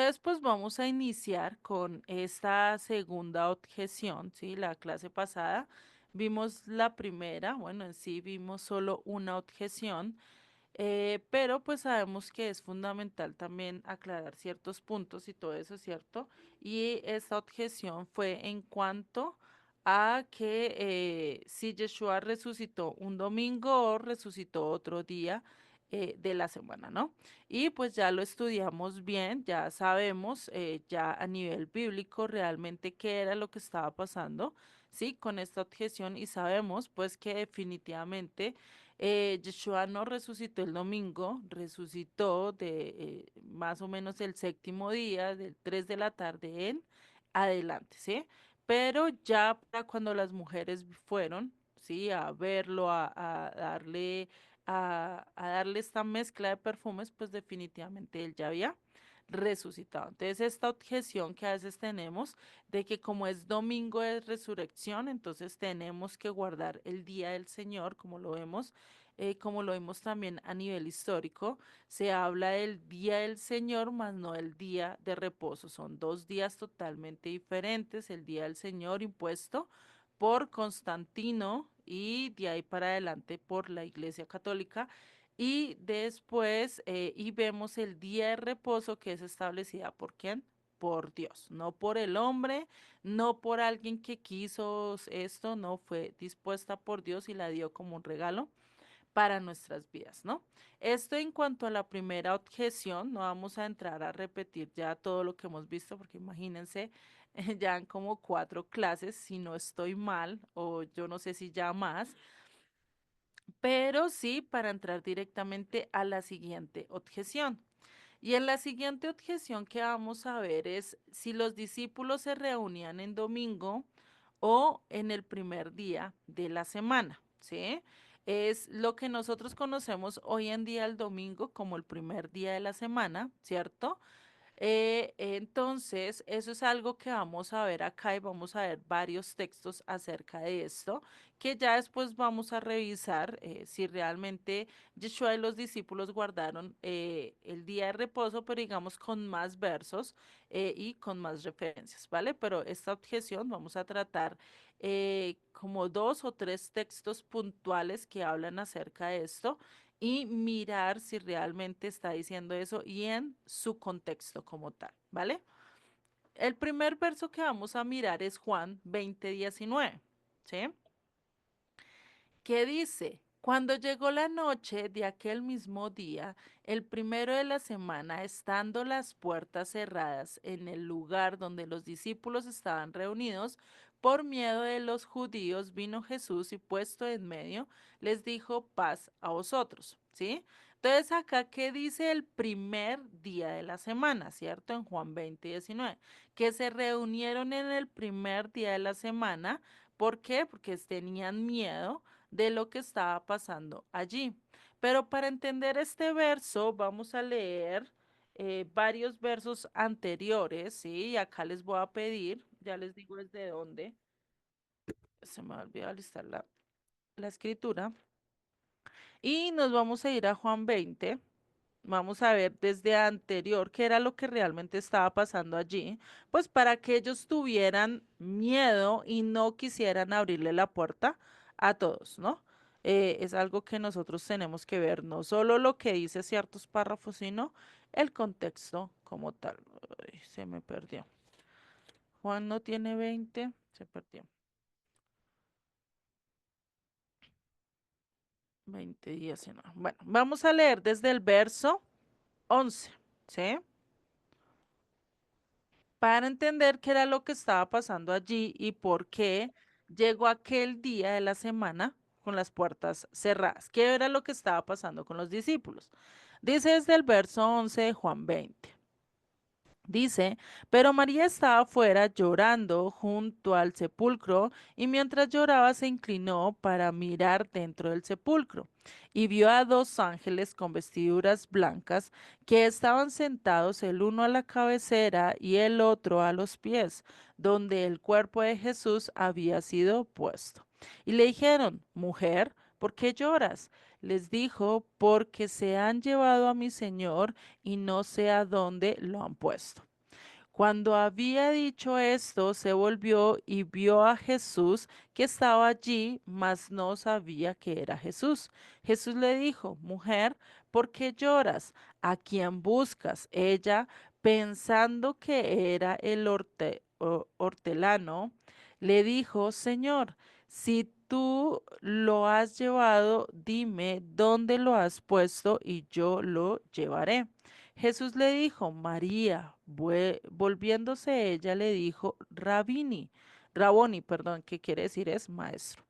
Entonces, pues vamos a iniciar con esta segunda objeción, ¿sí? La clase pasada vimos la primera, bueno, en sí vimos solo una objeción, pero pues sabemos que es fundamental también aclarar ciertos puntos y todo eso, ¿cierto? Y esta objeción fue en cuanto a que si Yeshua resucitó un domingo o resucitó otro día de la semana, ¿no? Y pues ya lo estudiamos bien, ya sabemos ya a nivel bíblico realmente qué era lo que estaba pasando, ¿sí? Con esta objeción y sabemos pues que definitivamente Yeshua no resucitó el domingo, resucitó de más o menos el séptimo día, del 3 de la tarde en adelante, ¿sí? Pero ya para cuando las mujeres fueron, ¿sí? A verlo, a darle esta mezcla de perfumes, pues definitivamente él ya había resucitado. Entonces, esta objeción que a veces tenemos de que como es domingo de resurrección, entonces tenemos que guardar el día del Señor, como lo vemos también a nivel histórico, se habla del día del Señor, más no el día de reposo. Son dos días totalmente diferentes, el día del Señor impuesto por Constantino y de ahí para adelante por la Iglesia Católica. Y después, y vemos el día de reposo que es establecida por quién, por Dios, no por el hombre, no por alguien que quiso esto, no fue dispuesta por Dios y la dio como un regalo para nuestras vidas, ¿no? Esto en cuanto a la primera objeción, no vamos a entrar a repetir ya todo lo que hemos visto, porque imagínense, ya han como cuatro clases, si no estoy mal, o yo no sé si ya más, pero sí para entrar directamente a la siguiente objeción. Y en la siguiente objeción que vamos a ver es si los discípulos se reunían en domingo o en el primer día de la semana, ¿sí? Es lo que nosotros conocemos hoy en día el domingo como el primer día de la semana, ¿cierto? Entonces, eso es algo que vamos a ver acá y vamos a ver varios textos acerca de esto, que ya después vamos a revisar si realmente Yeshua y los discípulos guardaron el día de reposo, pero digamos con más versos y con más referencias, ¿vale? Pero esta objeción vamos a tratar como dos o tres textos puntuales que hablan acerca de esto y mirar si realmente está diciendo eso y en su contexto como tal, ¿vale? El primer verso que vamos a mirar es Juan 20:19, ¿sí? Que dice, cuando llegó la noche de aquel mismo día, el primero de la semana, estando las puertas cerradas en el lugar donde los discípulos estaban reunidos, por miedo de los judíos, vino Jesús y puesto en medio, les dijo paz a vosotros, ¿sí? Entonces acá, ¿qué dice el primer día de la semana, cierto? En Juan 20:19, que se reunieron en el primer día de la semana. ¿Por qué? Porque tenían miedo de lo que estaba pasando allí. Pero para entender este verso, vamos a leer varios versos anteriores, ¿sí? Y acá les voy a pedir, ya les digo desde dónde, se me ha olvidado listar la escritura, y nos vamos a ir a Juan 20. Vamos a ver desde anterior qué era lo que realmente estaba pasando allí, pues para que ellos tuvieran miedo y no quisieran abrirle la puerta a todos, ¿no? Es algo que nosotros tenemos que ver, no solo lo que dice ciertos párrafos, sino el contexto como tal. Ay, se me perdió. Juan no tiene 20, se perdió. 20 días, no. Bueno, vamos a leer desde el verso 11, ¿sí? Para entender qué era lo que estaba pasando allí y por qué llegó aquel día de la semana con las puertas cerradas. ¿Qué era lo que estaba pasando con los discípulos? Dice desde el verso 11 de Juan 20. Dice, pero María estaba afuera llorando junto al sepulcro y mientras lloraba se inclinó para mirar dentro del sepulcro y vio a dos ángeles con vestiduras blancas que estaban sentados el uno a la cabecera y el otro a los pies, donde el cuerpo de Jesús había sido puesto. Y le dijeron, mujer, ¿por qué lloras? Les dijo, porque se han llevado a mi Señor y no sé a dónde lo han puesto. Cuando había dicho esto, se volvió y vio a Jesús que estaba allí, mas no sabía que era Jesús. Jesús le dijo, mujer, ¿por qué lloras? ¿A quién buscas? Ella, pensando que era el hortelano, le dijo, Señor, si tú lo has llevado, dime dónde lo has puesto y yo lo llevaré. Jesús le dijo, María, volviéndose ella le dijo, Raboni, perdón, que quiere decir es maestro.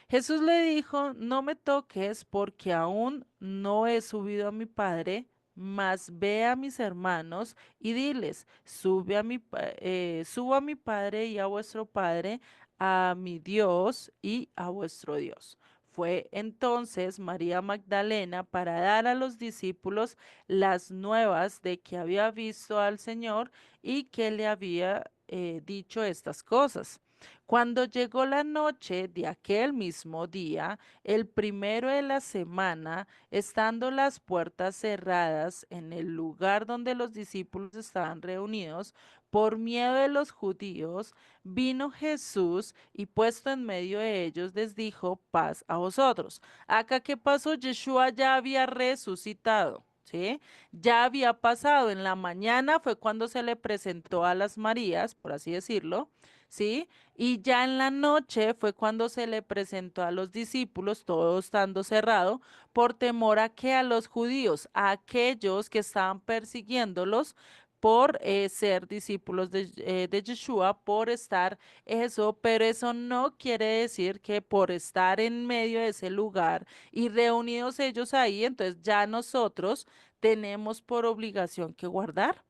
Jesús le dijo, no me toques porque aún no he subido a mi Padre, mas ve a mis hermanos y diles, subo a mi Padre y a vuestro Padre, a mi Dios y a vuestro Dios. Fue entonces María Magdalena para dar a los discípulos las nuevas de que había visto al Señor y que le había dicho estas cosas. Cuando llegó la noche de aquel mismo día, el primero de la semana, estando las puertas cerradas en el lugar donde los discípulos estaban reunidos, por miedo de los judíos, vino Jesús y puesto en medio de ellos les dijo, paz a vosotros. Acá, ¿qué pasó? Yeshua ya había resucitado. ¿Sí? Ya había pasado en la mañana, fue cuando se le presentó a las Marías, por así decirlo, ¿sí? Y ya en la noche fue cuando se le presentó a los discípulos, todo estando cerrado, por temor a que a los judíos, a aquellos que estaban persiguiéndolos por ser discípulos de Yeshua, por estar eso, pero eso no quiere decir que por estar en medio de ese lugar y reunidos ellos ahí, entonces ya nosotros tenemos por obligación que guardar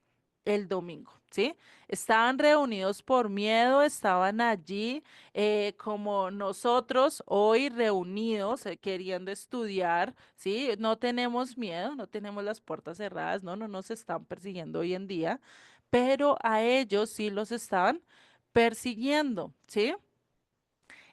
el domingo, ¿sí? Estaban reunidos por miedo, estaban allí como nosotros hoy reunidos queriendo estudiar, ¿sí? No tenemos miedo, no tenemos las puertas cerradas, no nos están persiguiendo hoy en día, pero a ellos sí los estaban persiguiendo, ¿sí?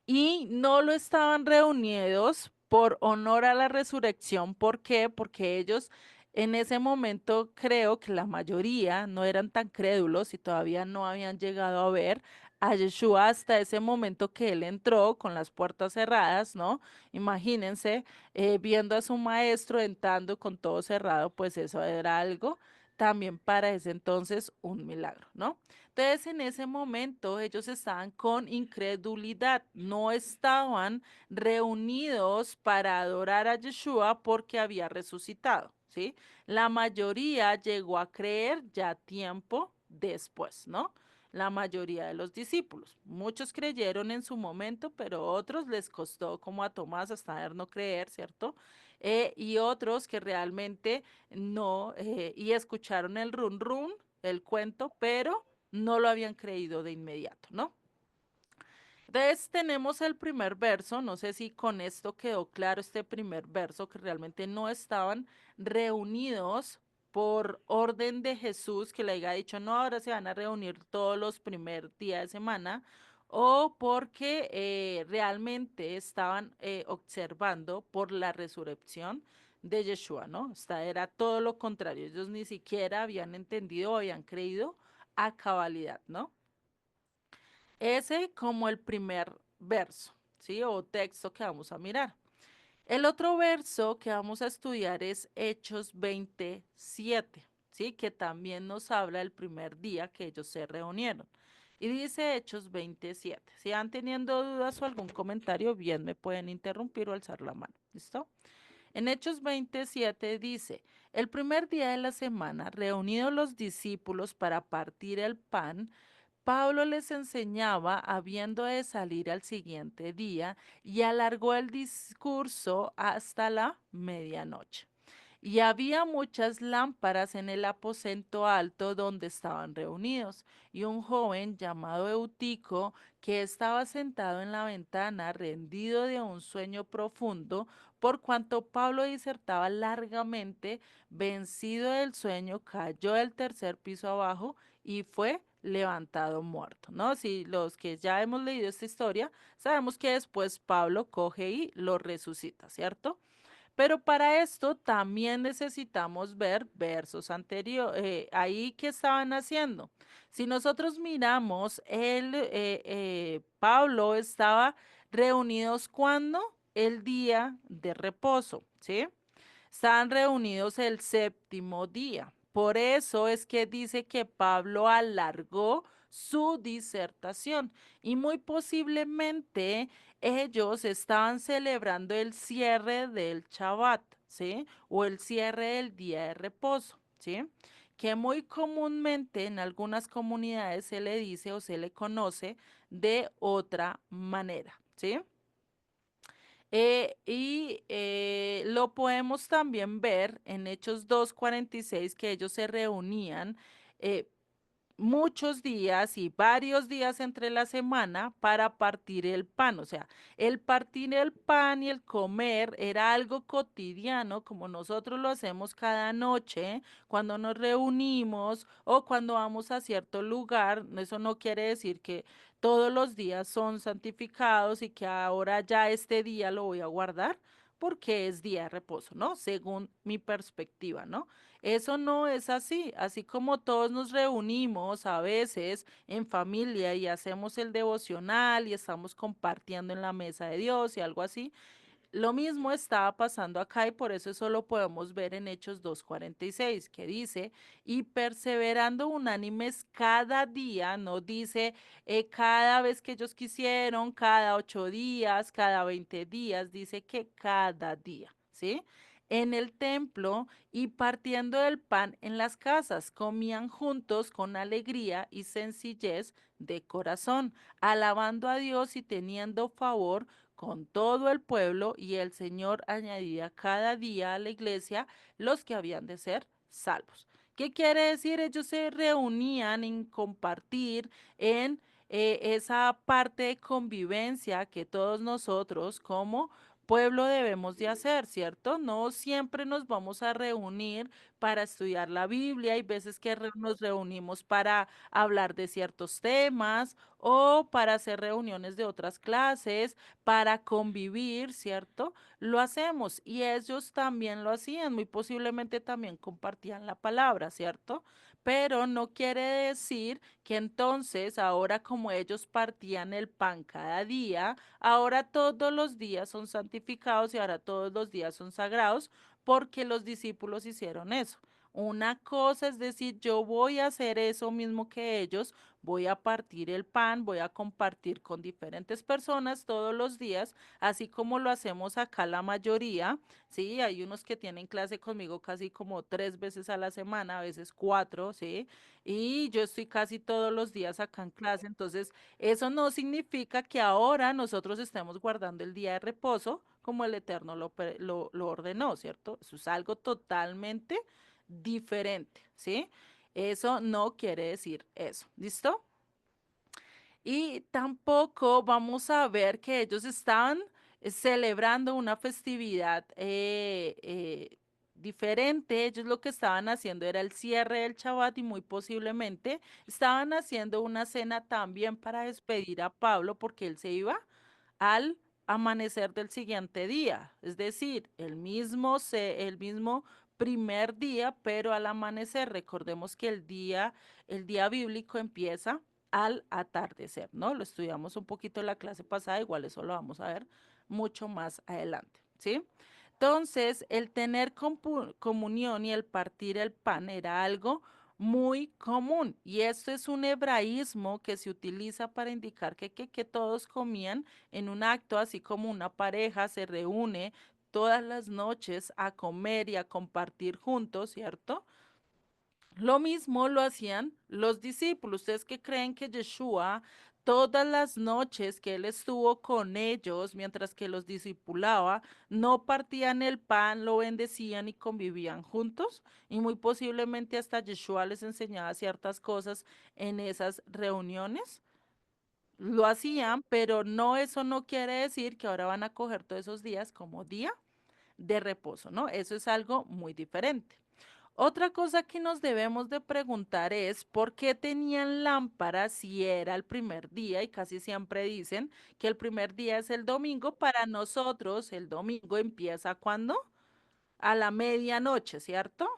Y no lo estaban reunidos por honor a la resurrección. ¿Por qué? Porque ellos en ese momento creo que la mayoría no eran tan crédulos y todavía no habían llegado a ver a Yeshua hasta ese momento que él entró con las puertas cerradas, ¿no? Imagínense viendo a su maestro entrando con todo cerrado, pues eso era algo también para ese entonces un milagro, ¿no? Entonces, en ese momento ellos estaban con incredulidad, no estaban reunidos para adorar a Yeshua porque había resucitado, ¿sí? La mayoría llegó a creer ya tiempo después, ¿no? La mayoría de los discípulos. Muchos creyeron en su momento, pero otros les costó, como a Tomás, hasta ver no creer, ¿cierto? Y otros que realmente no, y escucharon el run run, el cuento, pero no lo habían creído de inmediato, ¿no? Entonces tenemos el primer verso, no sé si con esto quedó claro este primer verso, que realmente no estaban reunidos por orden de Jesús, que le haya dicho, no, ahora se van a reunir todos los primeros días de semana, o porque realmente estaban observando por la resurrección de Yeshua, ¿no? Era todo lo contrario, ellos ni siquiera habían entendido o habían creído a cabalidad, ¿no? Ese como el primer verso, ¿sí? O texto que vamos a mirar. El otro verso que vamos a estudiar es Hechos 27, ¿sí? Que también nos habla del primer día que ellos se reunieron. Y dice Hechos 27. Si van teniendo dudas o algún comentario, bien me pueden interrumpir o alzar la mano. ¿Listo? En Hechos 27 dice, el primer día de la semana, reunidos los discípulos para partir el pan, Pablo les enseñaba habiendo de salir al siguiente día y alargó el discurso hasta la medianoche. Y había muchas lámparas en el aposento alto donde estaban reunidos, y un joven llamado Eutico, que estaba sentado en la ventana, rendido de un sueño profundo, por cuanto Pablo disertaba largamente, vencido del sueño, cayó del tercer piso abajo y fue levantado muerto, ¿no? Si los que ya hemos leído esta historia, sabemos que después Pablo coge y lo resucita, ¿cierto? Pero para esto también necesitamos ver versos anteriores, ahí que estaban haciendo. Si nosotros miramos, Pablo estaba reunidos cuando el día de reposo, ¿sí? Estaban reunidos el séptimo día. Por eso es que dice que Pablo alargó su disertación y muy posiblemente ellos estaban celebrando el cierre del Shabbat, ¿sí? O el cierre del día de reposo, ¿sí? Que muy comúnmente en algunas comunidades se le dice o se le conoce de otra manera, ¿sí? Lo podemos también ver en Hechos 2:46 que ellos se reunían eh, muchos días y varios días entre la semana para partir el pan. O sea, el partir el pan y el comer era algo cotidiano, como nosotros lo hacemos cada noche, cuando nos reunimos o cuando vamos a cierto lugar. Eso no quiere decir que todos los días son santificados y que ahora ya este día lo voy a guardar porque es día de reposo, ¿no? Según mi perspectiva, ¿no? Eso no es así, así como todos nos reunimos a veces en familia y hacemos el devocional y estamos compartiendo en la mesa de Dios y algo así, lo mismo estaba pasando acá y por eso eso lo podemos ver en Hechos 2:46, que dice, y perseverando unánimes cada día, no dice cada vez que ellos quisieron, cada 8 días, cada 20 días, dice que cada día, ¿sí? En el templo y partiendo el pan en las casas, comían juntos con alegría y sencillez de corazón, alabando a Dios y teniendo favor con todo el pueblo, y el Señor añadía cada día a la iglesia los que habían de ser salvos. ¿Qué quiere decir? Ellos se reunían en compartir en esa parte de convivencia que todos nosotros como pueblo debemos de hacer, ¿cierto? No siempre nos vamos a reunir para estudiar la Biblia, hay veces que nos reunimos para hablar de ciertos temas o para hacer reuniones de otras clases, para convivir, ¿cierto? Lo hacemos y ellos también lo hacían, muy posiblemente también compartían la palabra, ¿cierto? Pero no quiere decir que entonces ahora como ellos partían el pan cada día, ahora todos los días son santificados y ahora todos los días son sagrados porque los discípulos hicieron eso. Una cosa es decir, yo voy a hacer eso mismo que ellos, voy a partir el pan, voy a compartir con diferentes personas todos los días, así como lo hacemos acá la mayoría, ¿sí? Hay unos que tienen clase conmigo casi como 3 veces a la semana, a veces 4, ¿sí? Y yo estoy casi todos los días acá en clase, entonces eso no significa que ahora nosotros estemos guardando el día de reposo como el Eterno lo ordenó, ¿cierto? Eso es algo totalmente diferente, ¿sí? Eso no quiere decir eso, ¿listo? Y tampoco vamos a ver que ellos estaban celebrando una festividad diferente. Ellos lo que estaban haciendo era el cierre del Shabbat y muy posiblemente estaban haciendo una cena también para despedir a Pablo porque él se iba al amanecer del siguiente día, es decir, el mismo primer día, pero al amanecer. Recordemos que el día bíblico empieza al atardecer, ¿no? Lo estudiamos un poquito en la clase pasada, igual eso lo vamos a ver mucho más adelante, ¿sí? Entonces, el tener comunión y el partir el pan era algo muy común y esto es un hebraísmo que se utiliza para indicar que todos comían en un acto, así como una pareja se reúne todas las noches a comer y a compartir juntos, ¿cierto? Lo mismo lo hacían los discípulos. ¿Ustedes qué creen que Yeshua, todas las noches que él estuvo con ellos, mientras que los discipulaba, no partían el pan, lo bendecían y convivían juntos? Y muy posiblemente hasta Yeshua les enseñaba ciertas cosas en esas reuniones. Lo hacían, pero no, eso no quiere decir que ahora van a coger todos esos días como día de reposo, ¿no? Eso es algo muy diferente. Otra cosa que nos debemos de preguntar es por qué tenían lámparas si era el primer día y casi siempre dicen que el primer día es el domingo. Para nosotros el domingo empieza ¿cuándo? a la medianoche, ¿cierto?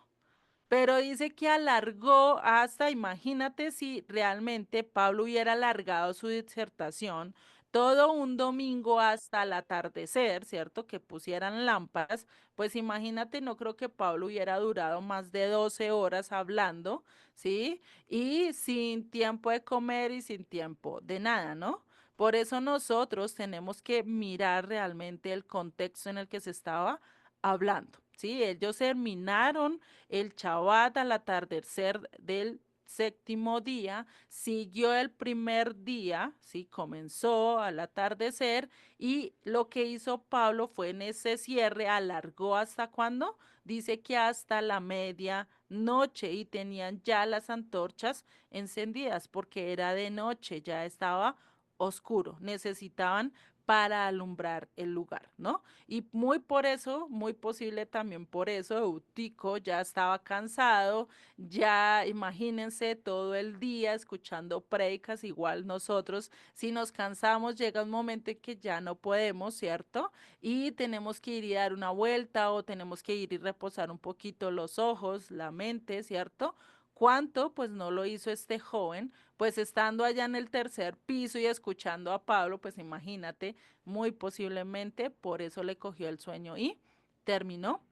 Pero dice que alargó hasta, imagínate si realmente Pablo hubiera alargado su disertación todo un domingo hasta el atardecer, ¿cierto? Que pusieran lámparas, pues imagínate, no creo que Pablo hubiera durado más de 12 horas hablando, ¿sí? Y sin tiempo de comer y sin tiempo de nada, ¿no? Por eso nosotros tenemos que mirar realmente el contexto en el que se estaba hablando, ¿sí? Ellos terminaron el Shabbat al atardecer del séptimo día, siguió el primer día, ¿sí? Comenzó al atardecer y lo que hizo Pablo fue en ese cierre, alargó hasta cuándo, dice que hasta la media noche y tenían ya las antorchas encendidas porque era de noche, ya estaba oscuro, necesitaban para alumbrar el lugar, ¿no? Y muy por eso, muy posible también por eso, Eutico ya estaba cansado, ya imagínense todo el día escuchando predicas, igual nosotros, si nos cansamos, llega un momento en que ya no podemos, ¿cierto? Y tenemos que ir y dar una vuelta o tenemos que ir y reposar un poquito los ojos, la mente, ¿cierto? ¿Cuánto? Pues no lo hizo este joven, pues estando allá en el tercer piso y escuchando a Pablo, pues imagínate, muy posiblemente por eso le cogió el sueño y terminó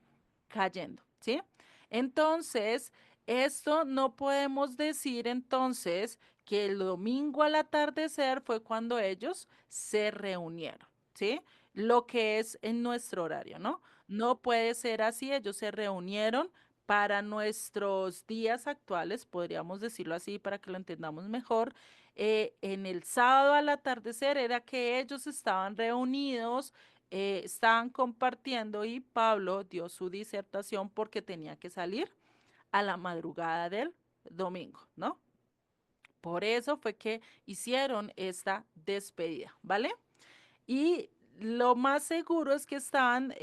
cayendo, ¿sí? Entonces, esto no podemos decir entonces que el domingo al atardecer fue cuando ellos se reunieron, ¿sí? Lo que es en nuestro horario, ¿no? No puede ser así, ellos se reunieron para nuestros días actuales, podríamos decirlo así para que lo entendamos mejor. En el sábado al atardecer era que ellos estaban reunidos, estaban compartiendo y Pablo dio su disertación porque tenía que salir a la madrugada del domingo, ¿no? Por eso fue que hicieron esta despedida, ¿vale? Y lo más seguro es que estaban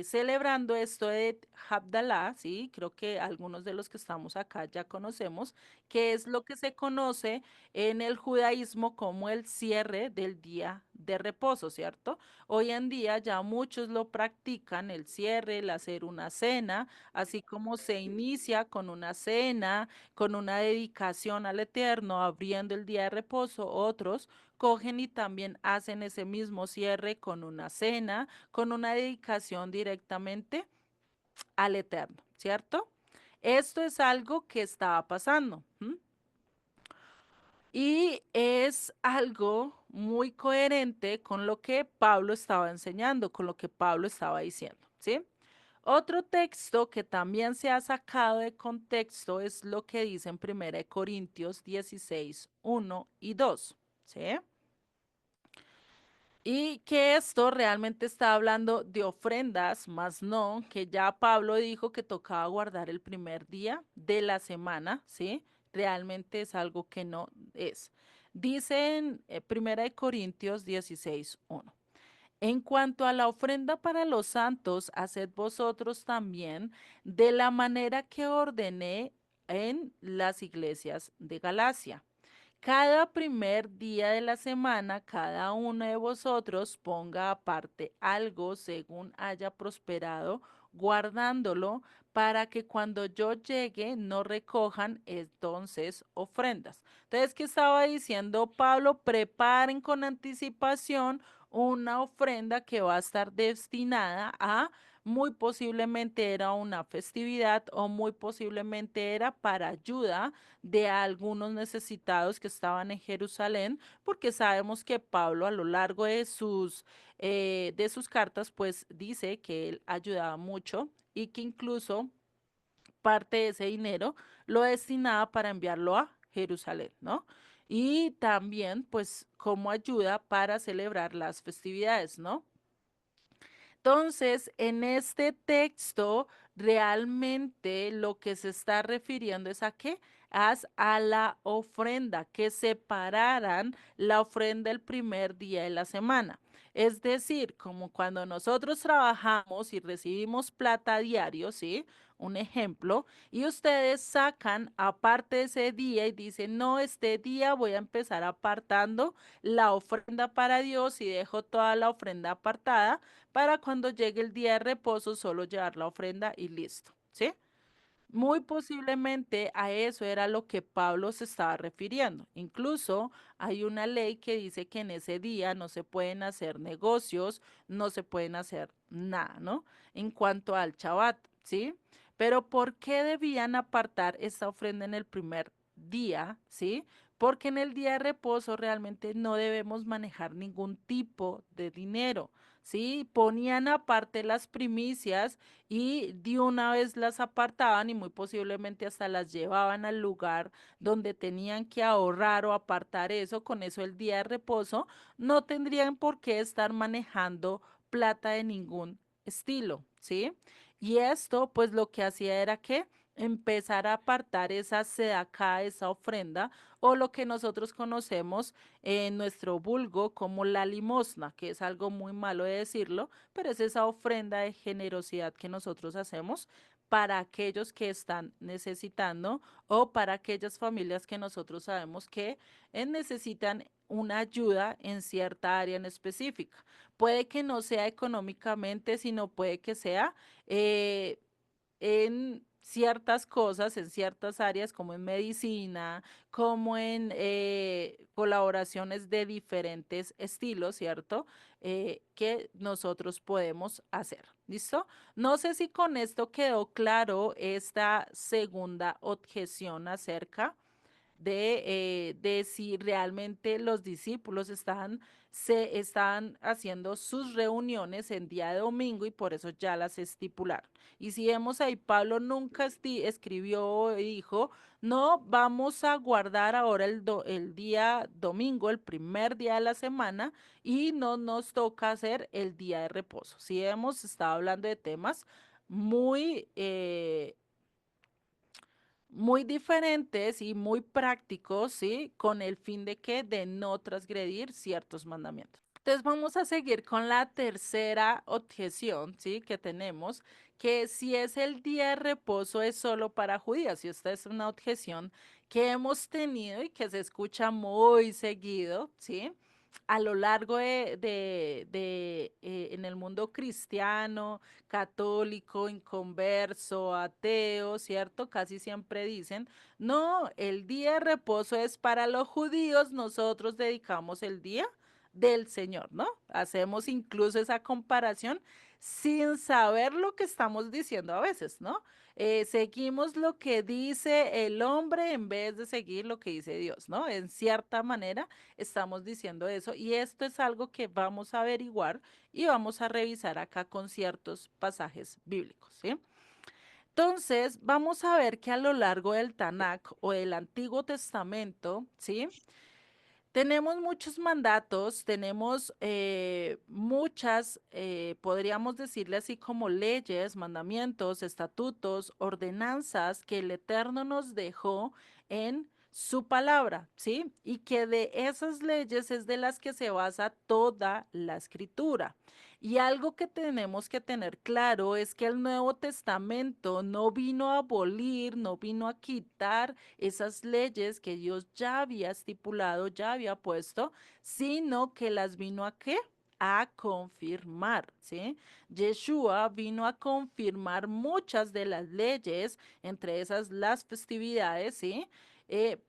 celebrando esto de Havdalah, ¿sí? Creo que algunos de los que estamos acá ya conocemos, que es lo que se conoce en el judaísmo como el cierre del día de reposo, ¿cierto? Hoy en día ya muchos lo practican, el cierre, el hacer una cena, así como se inicia con una cena, con una dedicación al Eterno, abriendo el día de reposo, otros cogen y también hacen ese mismo cierre con una cena, con una dedicación directamente al Eterno, ¿cierto? Esto es algo que estaba pasando. ¿M? Y es algo muy coherente con lo que Pablo estaba enseñando, con lo que Pablo estaba diciendo, ¿sí? Otro texto que también se ha sacado de contexto es lo que dice en 1 Corintios 16, 1 y 2, ¿sí? Y que esto realmente está hablando de ofrendas, más no, que ya Pablo dijo que tocaba guardar el primer día de la semana, ¿sí? Realmente es algo que no es. Dice en 1 Corintios 16, 1. En cuanto a la ofrenda para los santos, haced vosotros también de la manera que ordené en las iglesias de Galacia. Cada primer día de la semana, cada uno de vosotros ponga aparte algo según haya prosperado, guardándolo para que cuando yo llegue no recojan entonces ofrendas. Entonces, ¿qué estaba diciendo Pablo? Preparen con anticipación una ofrenda que va a estar destinada a, muy posiblemente era una festividad o muy posiblemente era para ayuda de algunos necesitados que estaban en Jerusalén, porque sabemos que Pablo a lo largo de sus cartas, pues dice que él ayudaba mucho y que incluso parte de ese dinero lo destinaba para enviarlo a Jerusalén, ¿no? Y también, pues, como ayuda para celebrar las festividades, ¿no? Entonces, en este texto, realmente lo que se está refiriendo es a qué? A la ofrenda, que separaran la ofrenda el primer día de la semana. Es decir, como cuando nosotros trabajamos y recibimos plata a diario, ¿sí? Un ejemplo, y ustedes sacan aparte ese día y dicen, no, este día voy a empezar apartando la ofrenda para Dios y dejo toda la ofrenda apartada para cuando llegue el día de reposo solo llevar la ofrenda y listo, ¿sí? Muy posiblemente a eso era lo que Pablo se estaba refiriendo. Incluso hay una ley que dice que en ese día no se pueden hacer negocios, no se pueden hacer nada, ¿no? En cuanto al Shabbat, ¿sí? Pero ¿por qué debían apartar esta ofrenda en el primer día, ¿sí? Porque en el día de reposo realmente no debemos manejar ningún tipo de dinero, ¿sí? Ponían aparte las primicias y de una vez las apartaban y muy posiblemente hasta las llevaban al lugar donde tenían que ahorrar o apartar eso. Con eso el día de reposo no tendrían por qué estar manejando plata de ningún estilo, ¿sí? Y esto pues lo que hacía era que empezar a apartar esa sedacá, esa ofrenda, o lo que nosotros conocemos en nuestro vulgo como la limosna, que es algo muy malo de decirlo, pero es esa ofrenda de generosidad que nosotros hacemos para aquellos que están necesitando o para aquellas familias que nosotros sabemos que necesitan una ayuda en cierta área en específica. Puede que no sea económicamente, sino puede que sea eh, en ciertas cosas, en ciertas áreas, como en medicina, como en colaboraciones de diferentes estilos, ¿cierto? Que nosotros podemos hacer. ¿Listo? No sé si con esto quedó claro esta segunda objeción acerca de si realmente los discípulos se estaban haciendo sus reuniones en día de domingo y por eso ya las estipularon. Y si vemos ahí, Pablo nunca escribió y dijo, no, vamos a guardar ahora el día domingo, el primer día de la semana, y no nos toca hacer el día de reposo. Si hemos estado hablando de temas muy muy diferentes y muy prácticos, ¿sí? Con el fin de que de no transgredir ciertos mandamientos. Entonces vamos a seguir con la tercera objeción, ¿sí? Que tenemos, que si es el día de reposo es solo para judíos. Y esta es una objeción que hemos tenido y que se escucha muy seguido, ¿sí? A lo largo en el mundo cristiano, católico, inconverso, ateo, ¿cierto? Casi siempre dicen, no, el día de reposo es para los judíos, nosotros dedicamos el día del Señor, ¿no? Hacemos incluso esa comparación sin saber lo que estamos diciendo a veces, ¿no? Seguimos lo que dice el hombre en vez de seguir lo que dice Dios, ¿no? En cierta manera estamos diciendo eso y esto es algo que vamos a averiguar y vamos a revisar acá con ciertos pasajes bíblicos, ¿sí? Entonces, vamos a ver que a lo largo del Tanakh o del Antiguo Testamento, ¿sí? Tenemos muchos mandatos, tenemos muchas, podríamos decirle así como leyes, mandamientos, estatutos, ordenanzas que el Eterno nos dejó en su palabra, ¿sí? Y que de esas leyes es de las que se basa toda la escritura. Y algo que tenemos que tener claro es que el Nuevo Testamento no vino a abolir, no vino a quitar esas leyes que Dios ya había estipulado, ya había puesto, sino que las vino a ¿qué? A confirmar, ¿sí? Yeshua vino a confirmar muchas de las leyes, entre esas las festividades, ¿sí?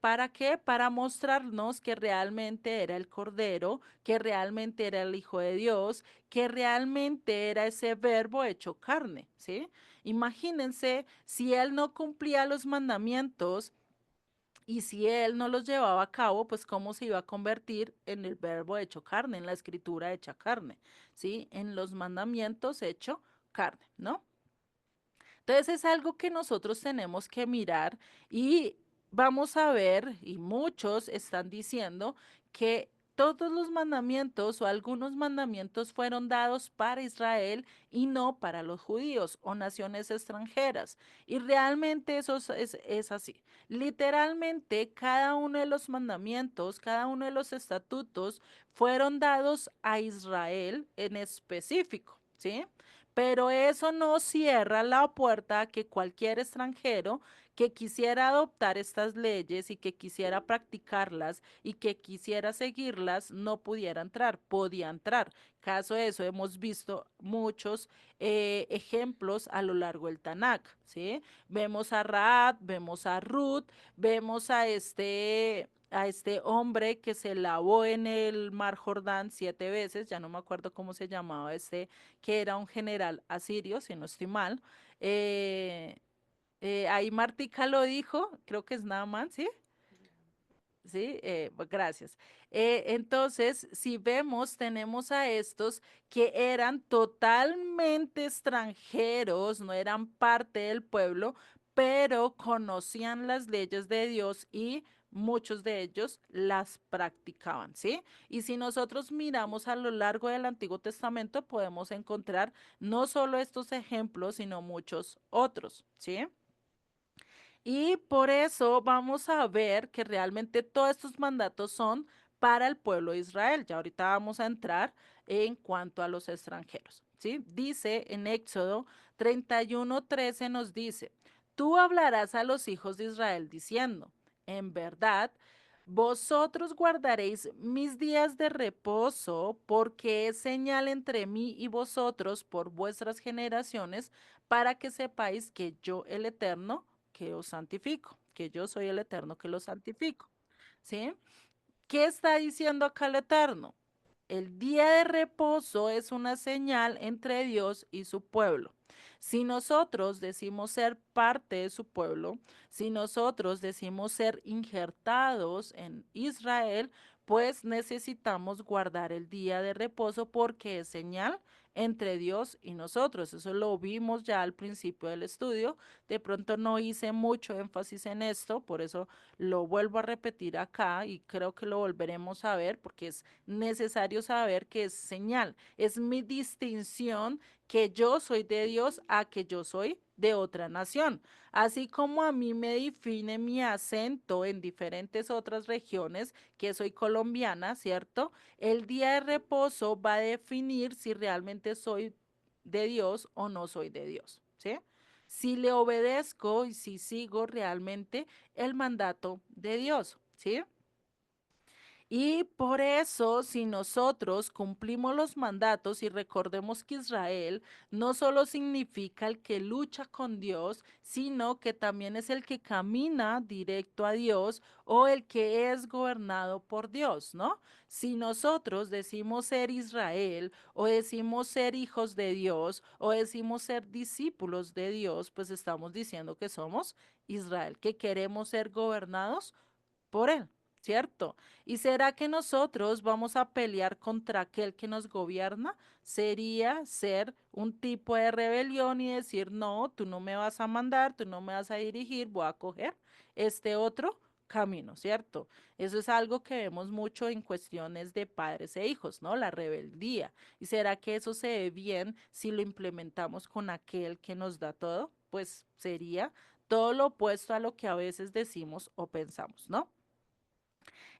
¿Para qué? Para mostrarnos que realmente era el Cordero, que realmente era el Hijo de Dios, que realmente era ese verbo hecho carne, ¿sí? Imagínense si él no cumplía los mandamientos, y si él no los llevaba a cabo, pues cómo se iba a convertir en el verbo hecho carne, en la escritura hecha carne, ¿sí? En los mandamientos hecho carne, ¿no? Entonces es algo que nosotros tenemos que mirar y vamos a ver, y muchos están diciendo que todos los mandamientos o algunos mandamientos fueron dados para Israel y no para los judíos o naciones extranjeras. Y realmente eso es así. Literalmente cada uno de los mandamientos, cada uno de los estatutos fueron dados a Israel en específico, ¿sí? pero eso no cierra la puerta a que cualquier extranjero que quisiera adoptar estas leyes y que quisiera practicarlas y que quisiera seguirlas no pudiera entrar, podía entrar. Caso de eso, hemos visto muchos ejemplos a lo largo del Tanakh, ¿sí? Vemos a Raab, vemos a Ruth, vemos a este hombre que se lavó en el mar Jordán 7 veces, ya no me acuerdo cómo se llamaba que era un general asirio, si no estoy mal. Eh, ahí Martica lo dijo, creo que es Naaman, ¿sí? Sí, gracias. Entonces, si vemos, tenemos a estos que eran totalmente extranjeros, no eran parte del pueblo, pero conocían las leyes de Dios y muchos de ellos las practicaban, ¿sí? Y si nosotros miramos a lo largo del Antiguo Testamento, podemos encontrar no solo estos ejemplos, sino muchos otros, ¿sí? Y por eso vamos a ver que realmente todos estos mandatos son para el pueblo de Israel. Ya ahorita vamos a entrar en cuanto a los extranjeros. ¿Sí? Dice en Éxodo 31:13 nos dice, tú hablarás a los hijos de Israel diciendo, en verdad, vosotros guardaréis mis días de reposo porque es señal entre mí y vosotros por vuestras generaciones para que sepáis que yo, el Eterno, que os santifico, que yo soy el Eterno que los santifico. ¿Sí? ¿Qué está diciendo acá el Eterno? El día de reposo es una señal entre Dios y su pueblo. Si nosotros decimos ser parte de su pueblo, si nosotros decimos ser injertados en Israel, pues necesitamos guardar el día de reposo porque es señal entre Dios y nosotros. Eso lo vimos ya al principio del estudio. De pronto no hice mucho énfasis en esto, por eso lo vuelvo a repetir acá y creo que lo volveremos a ver porque es necesario saber que es señal, es mi distinción que yo soy de Dios a que yo soy de otra nación. Así como a mí me define mi acento en diferentes otras regiones, que soy colombiana, ¿cierto? El día de reposo va a definir si realmente soy de Dios o no soy de Dios, ¿sí? Si le obedezco y si sigo realmente el mandato de Dios, ¿sí? Y por eso, si nosotros cumplimos los mandatos y recordemos que Israel no solo significa el que lucha con Dios, sino que también es el que camina directo a Dios o el que es gobernado por Dios, ¿no? Si nosotros decimos ser Israel o decimos ser hijos de Dios o decimos ser discípulos de Dios, pues estamos diciendo que somos Israel, que queremos ser gobernados por él, ¿cierto? ¿Y será que nosotros vamos a pelear contra aquel que nos gobierna? Sería ser un tipo de rebelión y decir, no, tú no me vas a mandar, tú no me vas a dirigir, voy a coger este otro camino, ¿cierto? Eso es algo que vemos mucho en cuestiones de padres e hijos, ¿no? La rebeldía. ¿Y será que eso se ve bien si lo implementamos con aquel que nos da todo? Pues sería todo lo opuesto a lo que a veces decimos o pensamos, ¿no?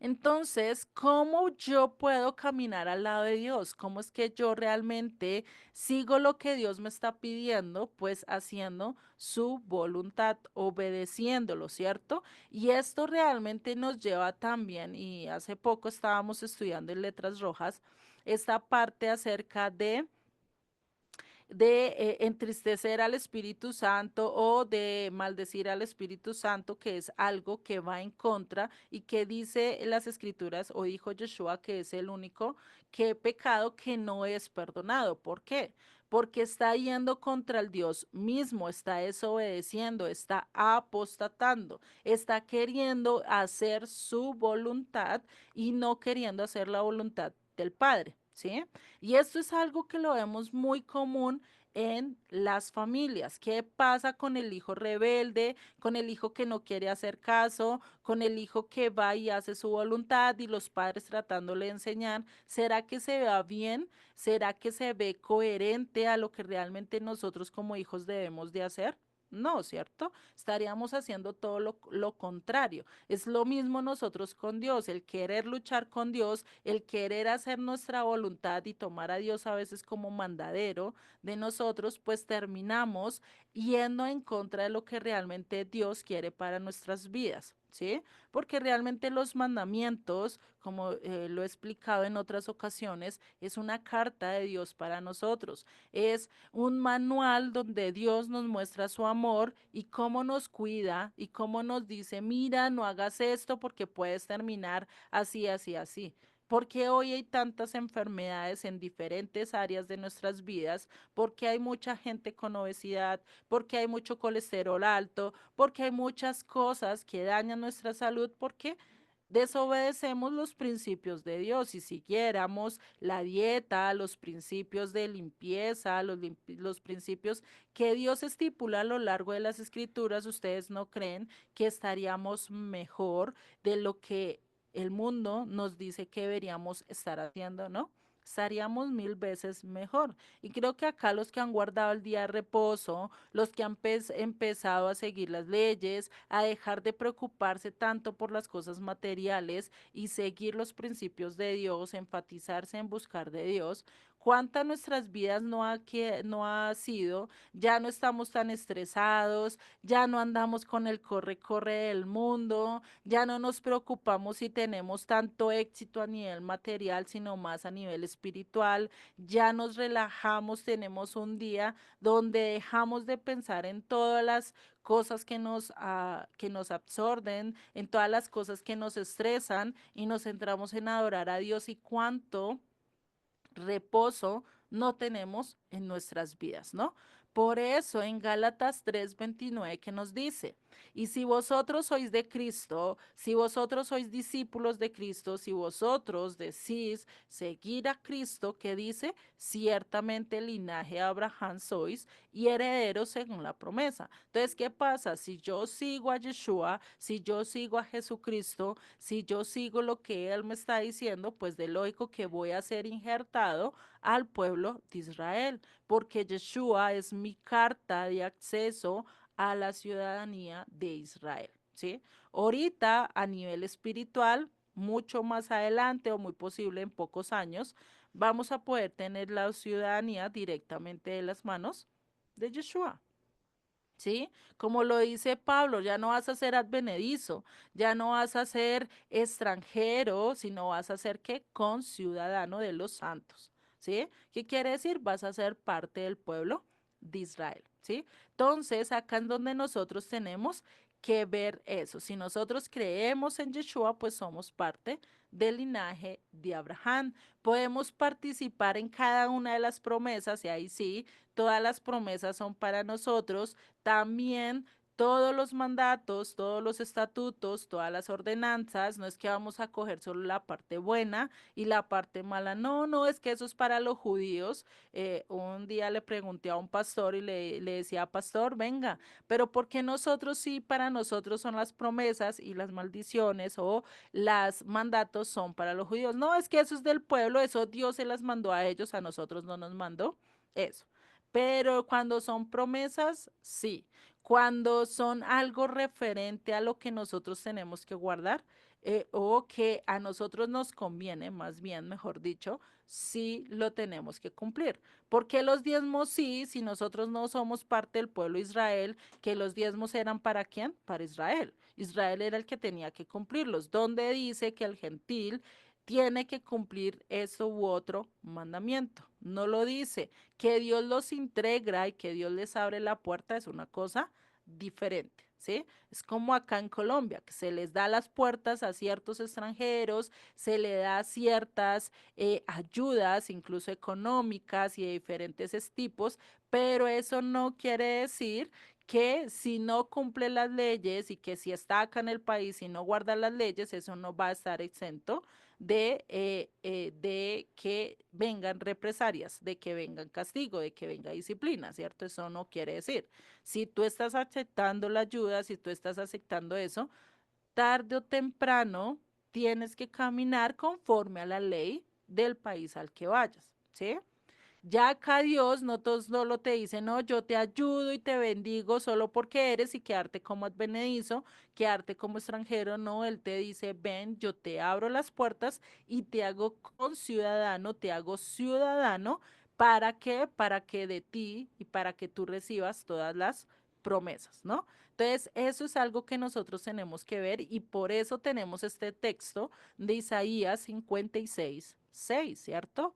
Entonces, ¿cómo yo puedo caminar al lado de Dios? ¿Cómo es que yo realmente sigo lo que Dios me está pidiendo? Pues haciendo su voluntad, obedeciéndolo, ¿cierto? Y esto realmente nos lleva también, y hace poco estábamos estudiando en Letras Rojas, esta parte acerca de entristecer al Espíritu Santo o de maldecir al Espíritu Santo, que es algo que va en contra y que dice las Escrituras o dijo Yeshua que es el único pecado que no es perdonado. ¿Por qué? Porque está yendo contra el Dios mismo, está desobedeciendo, está apostatando, está queriendo hacer su voluntad y no queriendo hacer la voluntad del Padre, ¿sí? Y esto es algo que lo vemos muy común en las familias. ¿Qué pasa con el hijo rebelde, con el hijo que no quiere hacer caso, con el hijo que va y hace su voluntad y los padres tratándole de enseñar? ¿Será que se vea bien? ¿Será que se ve coherente a lo que realmente nosotros como hijos debemos de hacer? No, ¿cierto? Estaríamos haciendo todo lo contrario. Es lo mismo nosotros con Dios, el querer luchar con Dios, el querer hacer nuestra voluntad y tomar a Dios a veces como mandadero de nosotros, pues terminamos yendo en contra de lo que realmente Dios quiere para nuestras vidas, ¿sí? Porque realmente los mandamientos, como lo he explicado en otras ocasiones, es una carta de Dios para nosotros. Es un manual donde Dios nos muestra su amor y cómo nos cuida y cómo nos dice, mira, no hagas esto porque puedes terminar así, así, así. Porque hoy hay tantas enfermedades en diferentes áreas de nuestras vidas, porque hay mucha gente con obesidad, porque hay mucho colesterol alto, porque hay muchas cosas que dañan nuestra salud, porque desobedecemos los principios de Dios. Si siguiéramos la dieta, los principios de limpieza, los principios que Dios estipula a lo largo de las escrituras, ustedes no creen que estaríamos mejor de lo que el mundo nos dice que deberíamos estar haciendo, ¿no? Estaríamos mil veces mejor. Y creo que acá los que han guardado el día de reposo, los que han empezado a seguir las leyes, a dejar de preocuparse tanto por las cosas materiales y seguir los principios de Dios, enfatizarse en buscar de Dios, cuánta nuestras vidas no ha sido, ya no estamos tan estresados, ya no andamos con el corre-corre del mundo, ya no nos preocupamos si tenemos tanto éxito a nivel material, sino más a nivel espiritual, ya nos relajamos, tenemos un día donde dejamos de pensar en todas las cosas que nos absorben, en todas las cosas que nos estresan y nos centramos en adorar a Dios y cuánto reposo no tenemos en nuestras vidas, ¿no? Por eso en Gálatas 3:29 que nos dice, y si vosotros sois de Cristo, si vosotros sois discípulos de Cristo, si vosotros decís seguir a Cristo, que dice, ciertamente el linaje de Abraham sois y herederos según la promesa. Entonces, ¿qué pasa? Si yo sigo a Yeshua, si yo sigo a Jesucristo, si yo sigo lo que Él me está diciendo, pues de lógico que voy a ser injertado al pueblo de Israel, porque Yeshua es mi carta de acceso a la ciudadanía de Israel, ¿sí? Ahorita a nivel espiritual, mucho más adelante o muy posible en pocos años, vamos a poder tener la ciudadanía directamente de las manos de Yeshua. ¿Sí? Como lo dice Pablo, ya no vas a ser advenedizo, ya no vas a ser extranjero, sino vas a ser que conciudadano de los santos, ¿sí? ¿Qué quiere decir? Vas a ser parte del pueblo de Israel, ¿sí? Entonces, acá es donde nosotros tenemos que ver eso. Si nosotros creemos en Yeshua, pues somos parte del linaje de Abraham. Podemos participar en cada una de las promesas y ahí sí, todas las promesas son para nosotros también todos los mandatos, todos los estatutos, todas las ordenanzas, no es que vamos a coger solo la parte buena y la parte mala, no, no, es que eso es para los judíos. Un día le pregunté a un pastor y le decía, pastor, venga, pero ¿por qué nosotros sí, para nosotros son las promesas y las maldiciones o las mandatos son para los judíos? No, es que eso es del pueblo, eso Dios se las mandó a ellos, a nosotros no nos mandó eso. Pero cuando son promesas, sí. Cuando son algo referente a lo que nosotros tenemos que guardar o que a nosotros nos conviene, más bien, mejor dicho, sí lo tenemos que cumplir. Porque los diezmos sí, si nosotros no somos parte del pueblo de Israel, que los diezmos eran para quién? Para Israel. Israel era el que tenía que cumplirlos. Donde dice que el gentil tiene que cumplir eso u otro mandamiento. No lo dice. Que Dios los integra y que Dios les abre la puerta es una cosa diferente, ¿sí? Es como acá en Colombia, que se les da las puertas a ciertos extranjeros, se le da ciertas ayudas, incluso económicas y de diferentes tipos, pero eso no quiere decir que si no cumple las leyes y que si está acá en el país y no guarda las leyes, eso no va a estar exento de que vengan represalias, de que vengan castigo, de que venga disciplina, ¿cierto? Eso no quiere decir. Si tú estás aceptando la ayuda, si tú estás aceptando eso, tarde o temprano tienes que caminar conforme a la ley del país al que vayas, ¿sí? Ya acá Dios no solo te dice, no, yo te ayudo y te bendigo solo porque eres y quedarte como advenedizo, quedarte como extranjero, no, Él te dice, ven, yo te abro las puertas y te hago conciudadano, te hago ciudadano. ¿Para qué? Para que de ti y para que tú recibas todas las promesas, ¿no? Entonces, eso es algo que nosotros tenemos que ver y por eso tenemos este texto de Isaías 56:6, ¿cierto?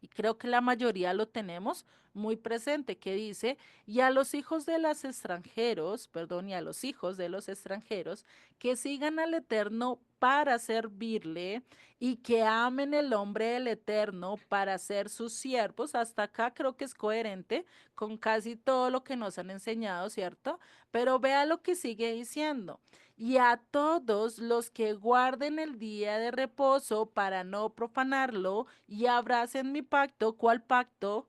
Y creo que la mayoría lo tenemos muy presente, que dice, y a los hijos de los extranjeros, perdón, y a los hijos de los extranjeros, que sigan al Eterno para servirle y que amen el nombre del Eterno para ser sus siervos. Hasta acá creo que es coherente con casi todo lo que nos han enseñado, ¿cierto? Pero vea lo que sigue diciendo y a todos los que guarden el día de reposo para no profanarlo y abracen mi pacto. ¿Cuál pacto?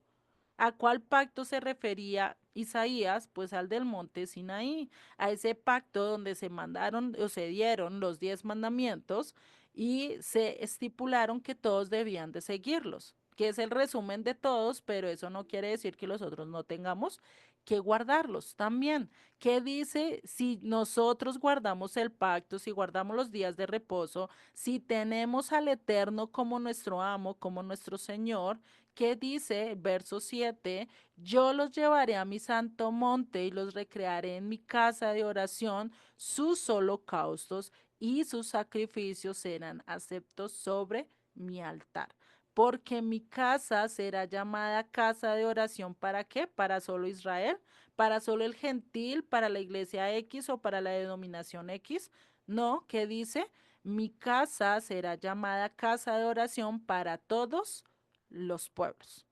¿A cuál pacto se refería Isaías? Pues al del monte Sinaí, a ese pacto donde se mandaron o se dieron los 10 mandamientos y se estipularon que todos debían de seguirlos, que es el resumen de todos, pero eso no quiere decir que los otros no tengamos que guardarlos también. ¿Qué dice si nosotros guardamos el pacto, si guardamos los días de reposo, si tenemos al Eterno como nuestro amo, como nuestro Señor? ¿Qué dice? Verso 7, yo los llevaré a mi santo monte y los recrearé en mi casa de oración, sus holocaustos y sus sacrificios serán aceptos sobre mi altar. Porque mi casa será llamada casa de oración. ¿Para qué? ¿Para solo Israel? ¿Para solo el gentil? ¿Para la iglesia X o para la denominación X? No, ¿qué dice? Mi casa será llamada casa de oración para todos los pueblos.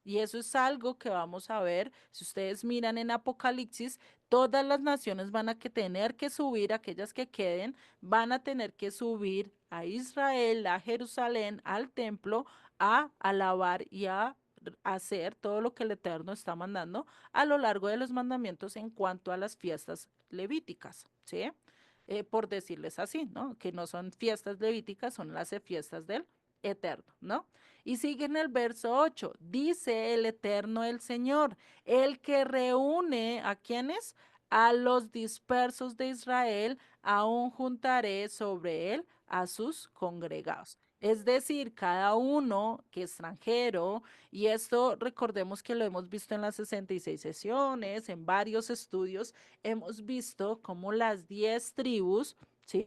Y eso es algo que vamos a ver. Si ustedes miran en Apocalipsis, todas las naciones van a que tener que subir, aquellas que queden, van a tener que subir a Israel, a Jerusalén, al templo, a alabar y a hacer todo lo que el Eterno está mandando a lo largo de los mandamientos en cuanto a las fiestas levíticas, ¿sí? Por decirles así, ¿no? Que no son fiestas levíticas, son las fiestas del Eterno, ¿no? Y sigue en el verso 8, dice el Eterno el Señor, el que reúne a quienes, a los dispersos de Israel, aún juntaré sobre él a sus congregados. Es decir, cada uno que extranjero, y esto recordemos que lo hemos visto en las 66 sesiones, en varios estudios, hemos visto cómo las 10 tribus, ¿sí?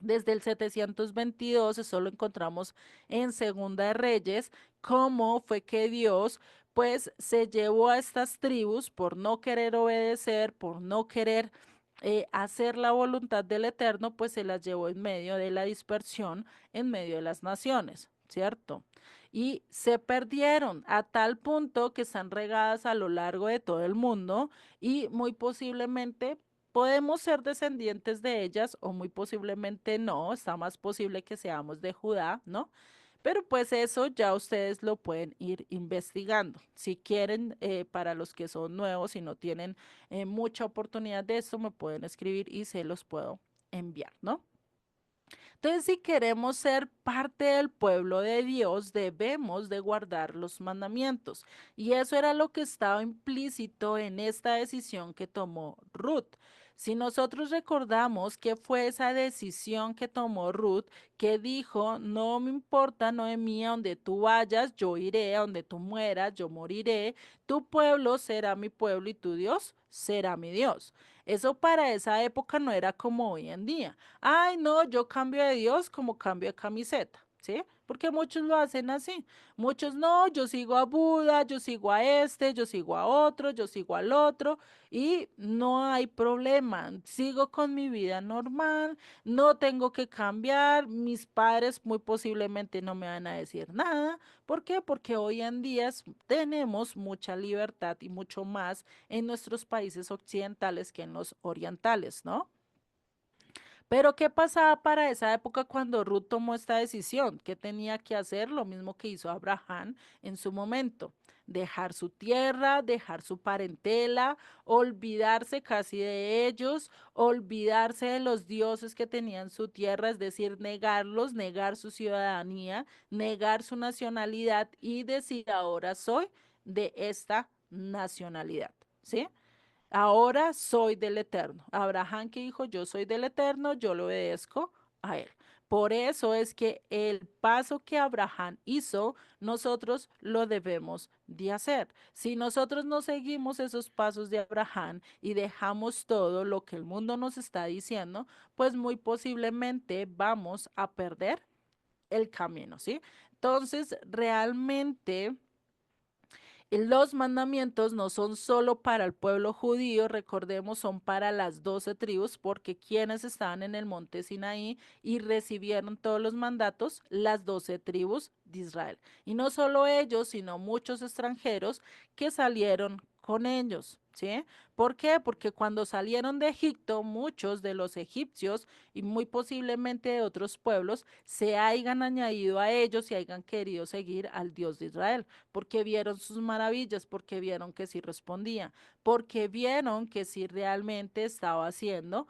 Desde el 722, eso lo encontramos en Segunda de Reyes, cómo fue que Dios pues se llevó a estas tribus por no querer obedecer, por no querer hacer la voluntad del Eterno, pues se las llevó en medio de la dispersión, en medio de las naciones, ¿cierto? Y se perdieron a tal punto que están regadas a lo largo de todo el mundo y muy posiblemente podemos ser descendientes de ellas o muy posiblemente no, está más posible que seamos de Judá, ¿no? Pero pues eso ya ustedes lo pueden ir investigando. Si quieren, para los que son nuevos y no tienen mucha oportunidad de esto, me pueden escribir y se los puedo enviar, ¿no? Entonces, si queremos ser parte del pueblo de Dios, debemos de guardar los mandamientos. Y eso era lo que estaba implícito en esta decisión que tomó Ruth. Si nosotros recordamos que fue esa decisión que tomó Ruth, que dijo, no me importa, Noemí, a donde tú vayas, yo iré, a donde tú mueras, yo moriré, tu pueblo será mi pueblo y tu Dios será mi Dios. Eso para esa época no era como hoy en día. Ay, no, yo cambio de Dios como cambio de camiseta, ¿sí? Porque muchos lo hacen así. Muchos no, yo sigo a Buda, yo sigo a este, yo sigo a otro, yo sigo al otro y no hay problema. Sigo con mi vida normal, no tengo que cambiar. Mis padres muy posiblemente no me van a decir nada. ¿Por qué? Porque hoy en día tenemos mucha libertad y mucho más en nuestros países occidentales que en los orientales, ¿no? Pero ¿qué pasaba para esa época cuando Ruth tomó esta decisión? ¿Qué tenía que hacer? Lo mismo que hizo Abraham en su momento. Dejar su tierra, dejar su parentela, olvidarse casi de ellos, olvidarse de los dioses que tenían su tierra, es decir, negarlos, negar su ciudadanía, negar su nacionalidad y decir ahora soy de esta nacionalidad, ¿sí? Ahora soy del Eterno. Abraham que dijo, yo soy del Eterno, yo le obedezco a él. Por eso es que el paso que Abraham hizo, nosotros lo debemos de hacer. Si nosotros no seguimos esos pasos de Abraham y dejamos todo lo que el mundo nos está diciendo, pues muy posiblemente vamos a perder el camino, ¿sí? Entonces, realmente los mandamientos no son solo para el pueblo judío, recordemos, son para las 12 tribus, porque quienes estaban en el monte Sinaí y recibieron todos los mandatos, las 12 tribus de Israel. Y no solo ellos, sino muchos extranjeros que salieron con ellos. ¿Sí? ¿Por qué? Porque cuando salieron de Egipto, muchos de los egipcios y muy posiblemente de otros pueblos se hayan añadido a ellos y hayan querido seguir al Dios de Israel porque vieron sus maravillas, porque vieron que sí respondía, porque vieron que sí realmente estaba haciendo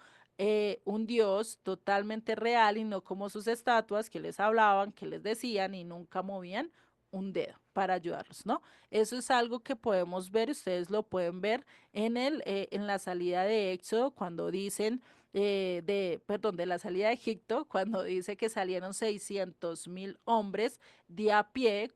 un Dios totalmente real y no como sus estatuas que les hablaban, que les decían y nunca movían un dedo para ayudarlos, ¿no? Eso es algo que podemos ver, ustedes lo pueden ver en la salida de Éxodo, cuando dicen, perdón, de la salida de Egipto, cuando dice que salieron 600.000 hombres de a pie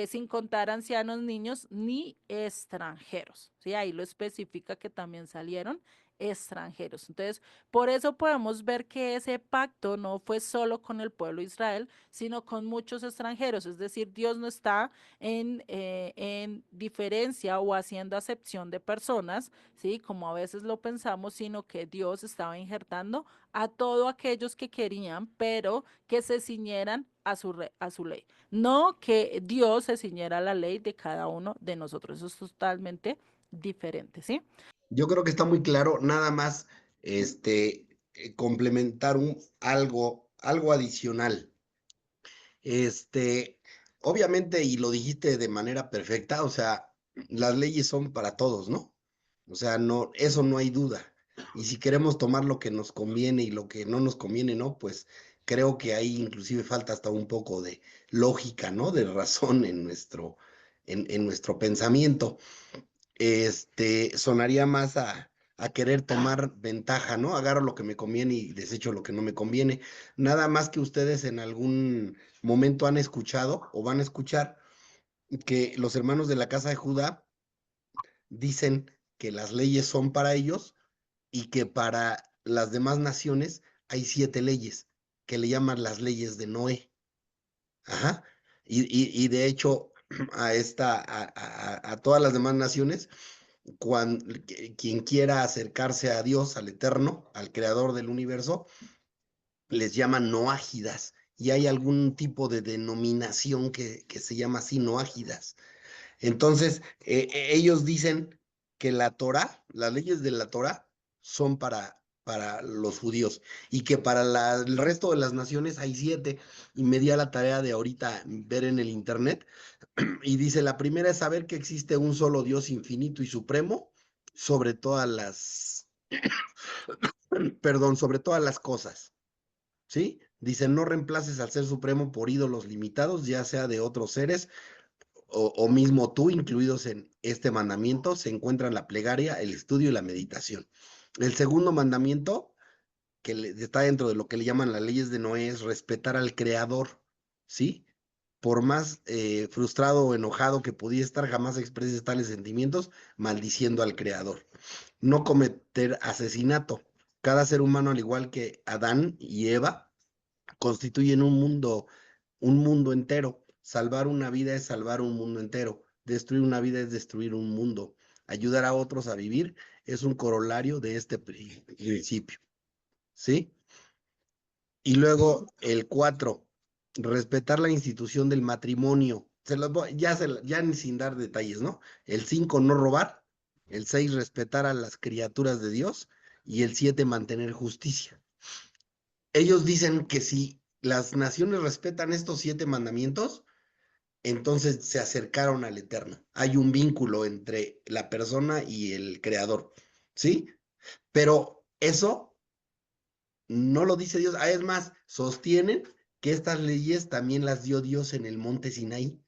sin contar ancianos, niños ni extranjeros. ¿Sí? Ahí lo especifica que también salieron extranjeros. Entonces, por eso podemos ver que ese pacto no fue solo con el pueblo de Israel, sino con muchos extranjeros. Es decir, Dios no está en diferencia o haciendo acepción de personas, ¿sí? Como a veces lo pensamos, sino que Dios estaba injertando a todos aquellos que querían, pero que se ciñeran a su ley. No que Dios se ciñera a la ley de cada uno de nosotros. Eso es totalmente diferente, ¿sí? Yo creo que está muy claro, nada más complementar algo adicional. Este, obviamente, y lo dijiste de manera perfecta, o sea, las leyes son para todos, ¿no? O sea, no, eso no hay duda. Y si queremos tomar lo que nos conviene y lo que no nos conviene, ¿no? Pues creo que ahí inclusive falta hasta un poco de lógica, ¿no? De razón en nuestro pensamiento. Sonaría más a querer tomar ventaja, ¿no? Agarro lo que me conviene y desecho lo que no me conviene. Nada más que ustedes en algún momento han escuchado o van a escuchar que los hermanos de la casa de Judá dicen que las leyes son para ellos y que para las demás naciones hay 7 leyes que le llaman las leyes de Noé. Ajá. Y de hecho, a todas las demás naciones quien quiera acercarse a Dios, al Eterno, al Creador del universo, les llaman noágidas. Y hay algún tipo de denominación que se llama así, noágidas. Entonces, ellos dicen que la Torah, las leyes de la Torah, son para los judíos y que para el resto de las naciones hay 7. Y me di a la tarea de ahorita ver en el internet y dice, la primera es saber que existe un solo Dios infinito y supremo sobre todas perdón, sobre todas las cosas, ¿sí? Dice, no reemplaces al ser supremo por ídolos limitados, ya sea de otros seres o mismo tú, incluidos en este mandamiento, se encuentran la plegaria, el estudio y la meditación. El segundo mandamiento, está dentro de lo que le llaman las leyes de Noé, es respetar al Creador, ¿sí? Por más frustrado o enojado que pudiera estar, jamás expreses tales sentimientos maldiciendo al Creador. No cometer asesinato. Cada ser humano, al igual que Adán y Eva, constituyen un mundo entero. Salvar una vida es salvar un mundo entero. Destruir una vida es destruir un mundo. Ayudar a otros a vivir es un corolario de este principio, ¿sí? Y luego el 4, respetar la institución del matrimonio. Ya ni sin dar detalles, ¿no? El 5, no robar. El 6, respetar a las criaturas de Dios. Y el 7, mantener justicia. ellos dicen que si las naciones respetan estos 7 mandamientos, entonces se acercaron al Eterno. Hay un vínculo entre la persona y el Creador, ¿sí? Pero eso no lo dice Dios. Ah, es más, sostienen que estas leyes también las dio Dios en el monte Sinaí.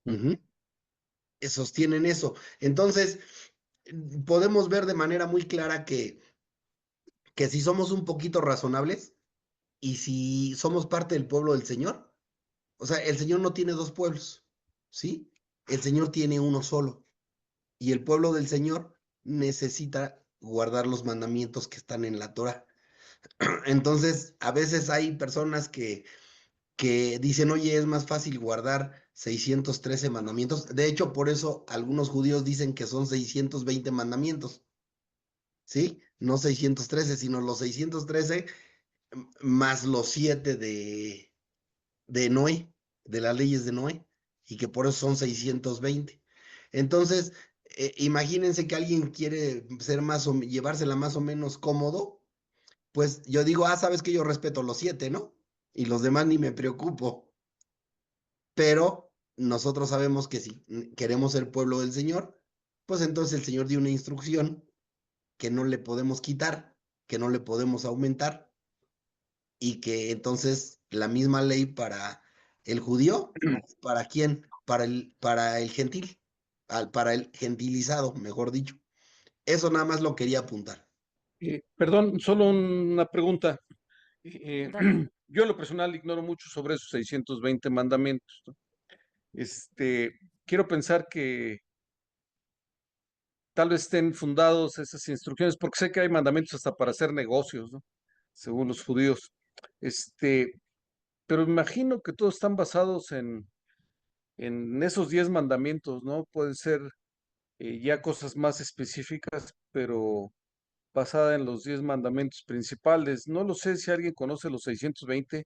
Ujú. Sostienen eso. Entonces, podemos ver de manera muy clara que si somos un poquito razonables y si somos parte del pueblo del Señor, o sea, el Señor no tiene dos pueblos, ¿sí? El Señor tiene uno solo. Y el pueblo del Señor necesita guardar los mandamientos que están en la Torah. Entonces, a veces hay personas que dicen, oye, es más fácil guardar 613 mandamientos. De hecho, por eso algunos judíos dicen que son 620 mandamientos, ¿sí? No 613, sino los 613 más los 7 de Noé, de las leyes de Noé, y que por eso son 620. Entonces, imagínense que alguien quiere ser más o llevársela más o menos cómodo, pues yo digo, ah, sabes que yo respeto los 7, ¿no? Y los demás ni me preocupo. Pero nosotros sabemos que si queremos ser pueblo del Señor, pues entonces el Señor dio una instrucción que no le podemos quitar, que no le podemos aumentar, y que entonces la misma ley para el judío, ¿para quién? Para el gentil, para el gentilizado, mejor dicho. Eso nada más lo quería apuntar. Perdón, solo una pregunta. Eh, Dale. yo en lo personal ignoro mucho sobre esos 620 mandamientos, ¿no? Quiero pensar que tal vez estén fundados esas instrucciones, porque sé que hay mandamientos hasta para hacer negocios, ¿no? Según los judíos. Este, pero imagino que todos están basados en esos 10 mandamientos, ¿no? Pueden ser ya cosas más específicas, pero basada en los 10 mandamientos principales. No lo sé si alguien conoce los 620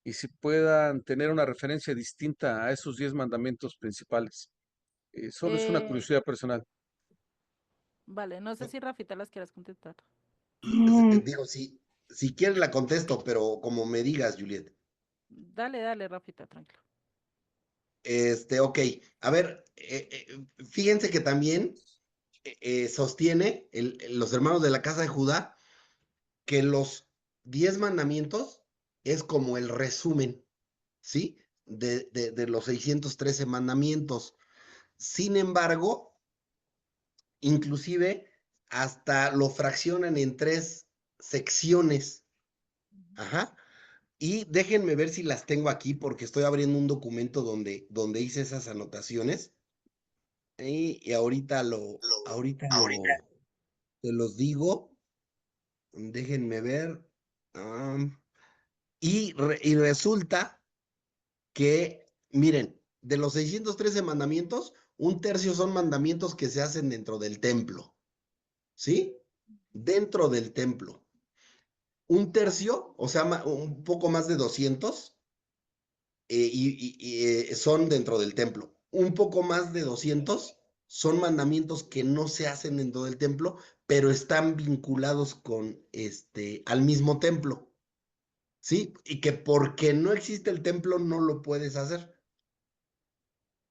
y si puedan tener una referencia distinta a esos 10 mandamientos principales. Solo es una Eh, curiosidad personal. vale, no sé si Rafita las quieras contestar. Digo, si quieres la contesto, pero como me digas, Juliet. Dale, dale, Rafita, tranquilo. Ok, a ver, fíjense que también sostiene los hermanos de la casa de Judá que los 10 mandamientos es como el resumen, ¿sí? De los 613 mandamientos. Sin embargo, inclusive hasta lo fraccionan en 3 secciones. Ajá. Y déjenme ver si las tengo aquí porque estoy abriendo un documento donde hice esas anotaciones. Y ahorita te los digo. Déjenme ver. am, y resulta que, miren, de los 613 mandamientos, un tercio son mandamientos que se hacen dentro del templo, ¿sí? Dentro del templo. Un tercio, o sea, un poco más de 200, son dentro del templo. Un poco más de 200 son mandamientos que no se hacen dentro del templo, pero están vinculados con al mismo templo, ¿sí? Y que porque no existe el templo no lo puedes hacer.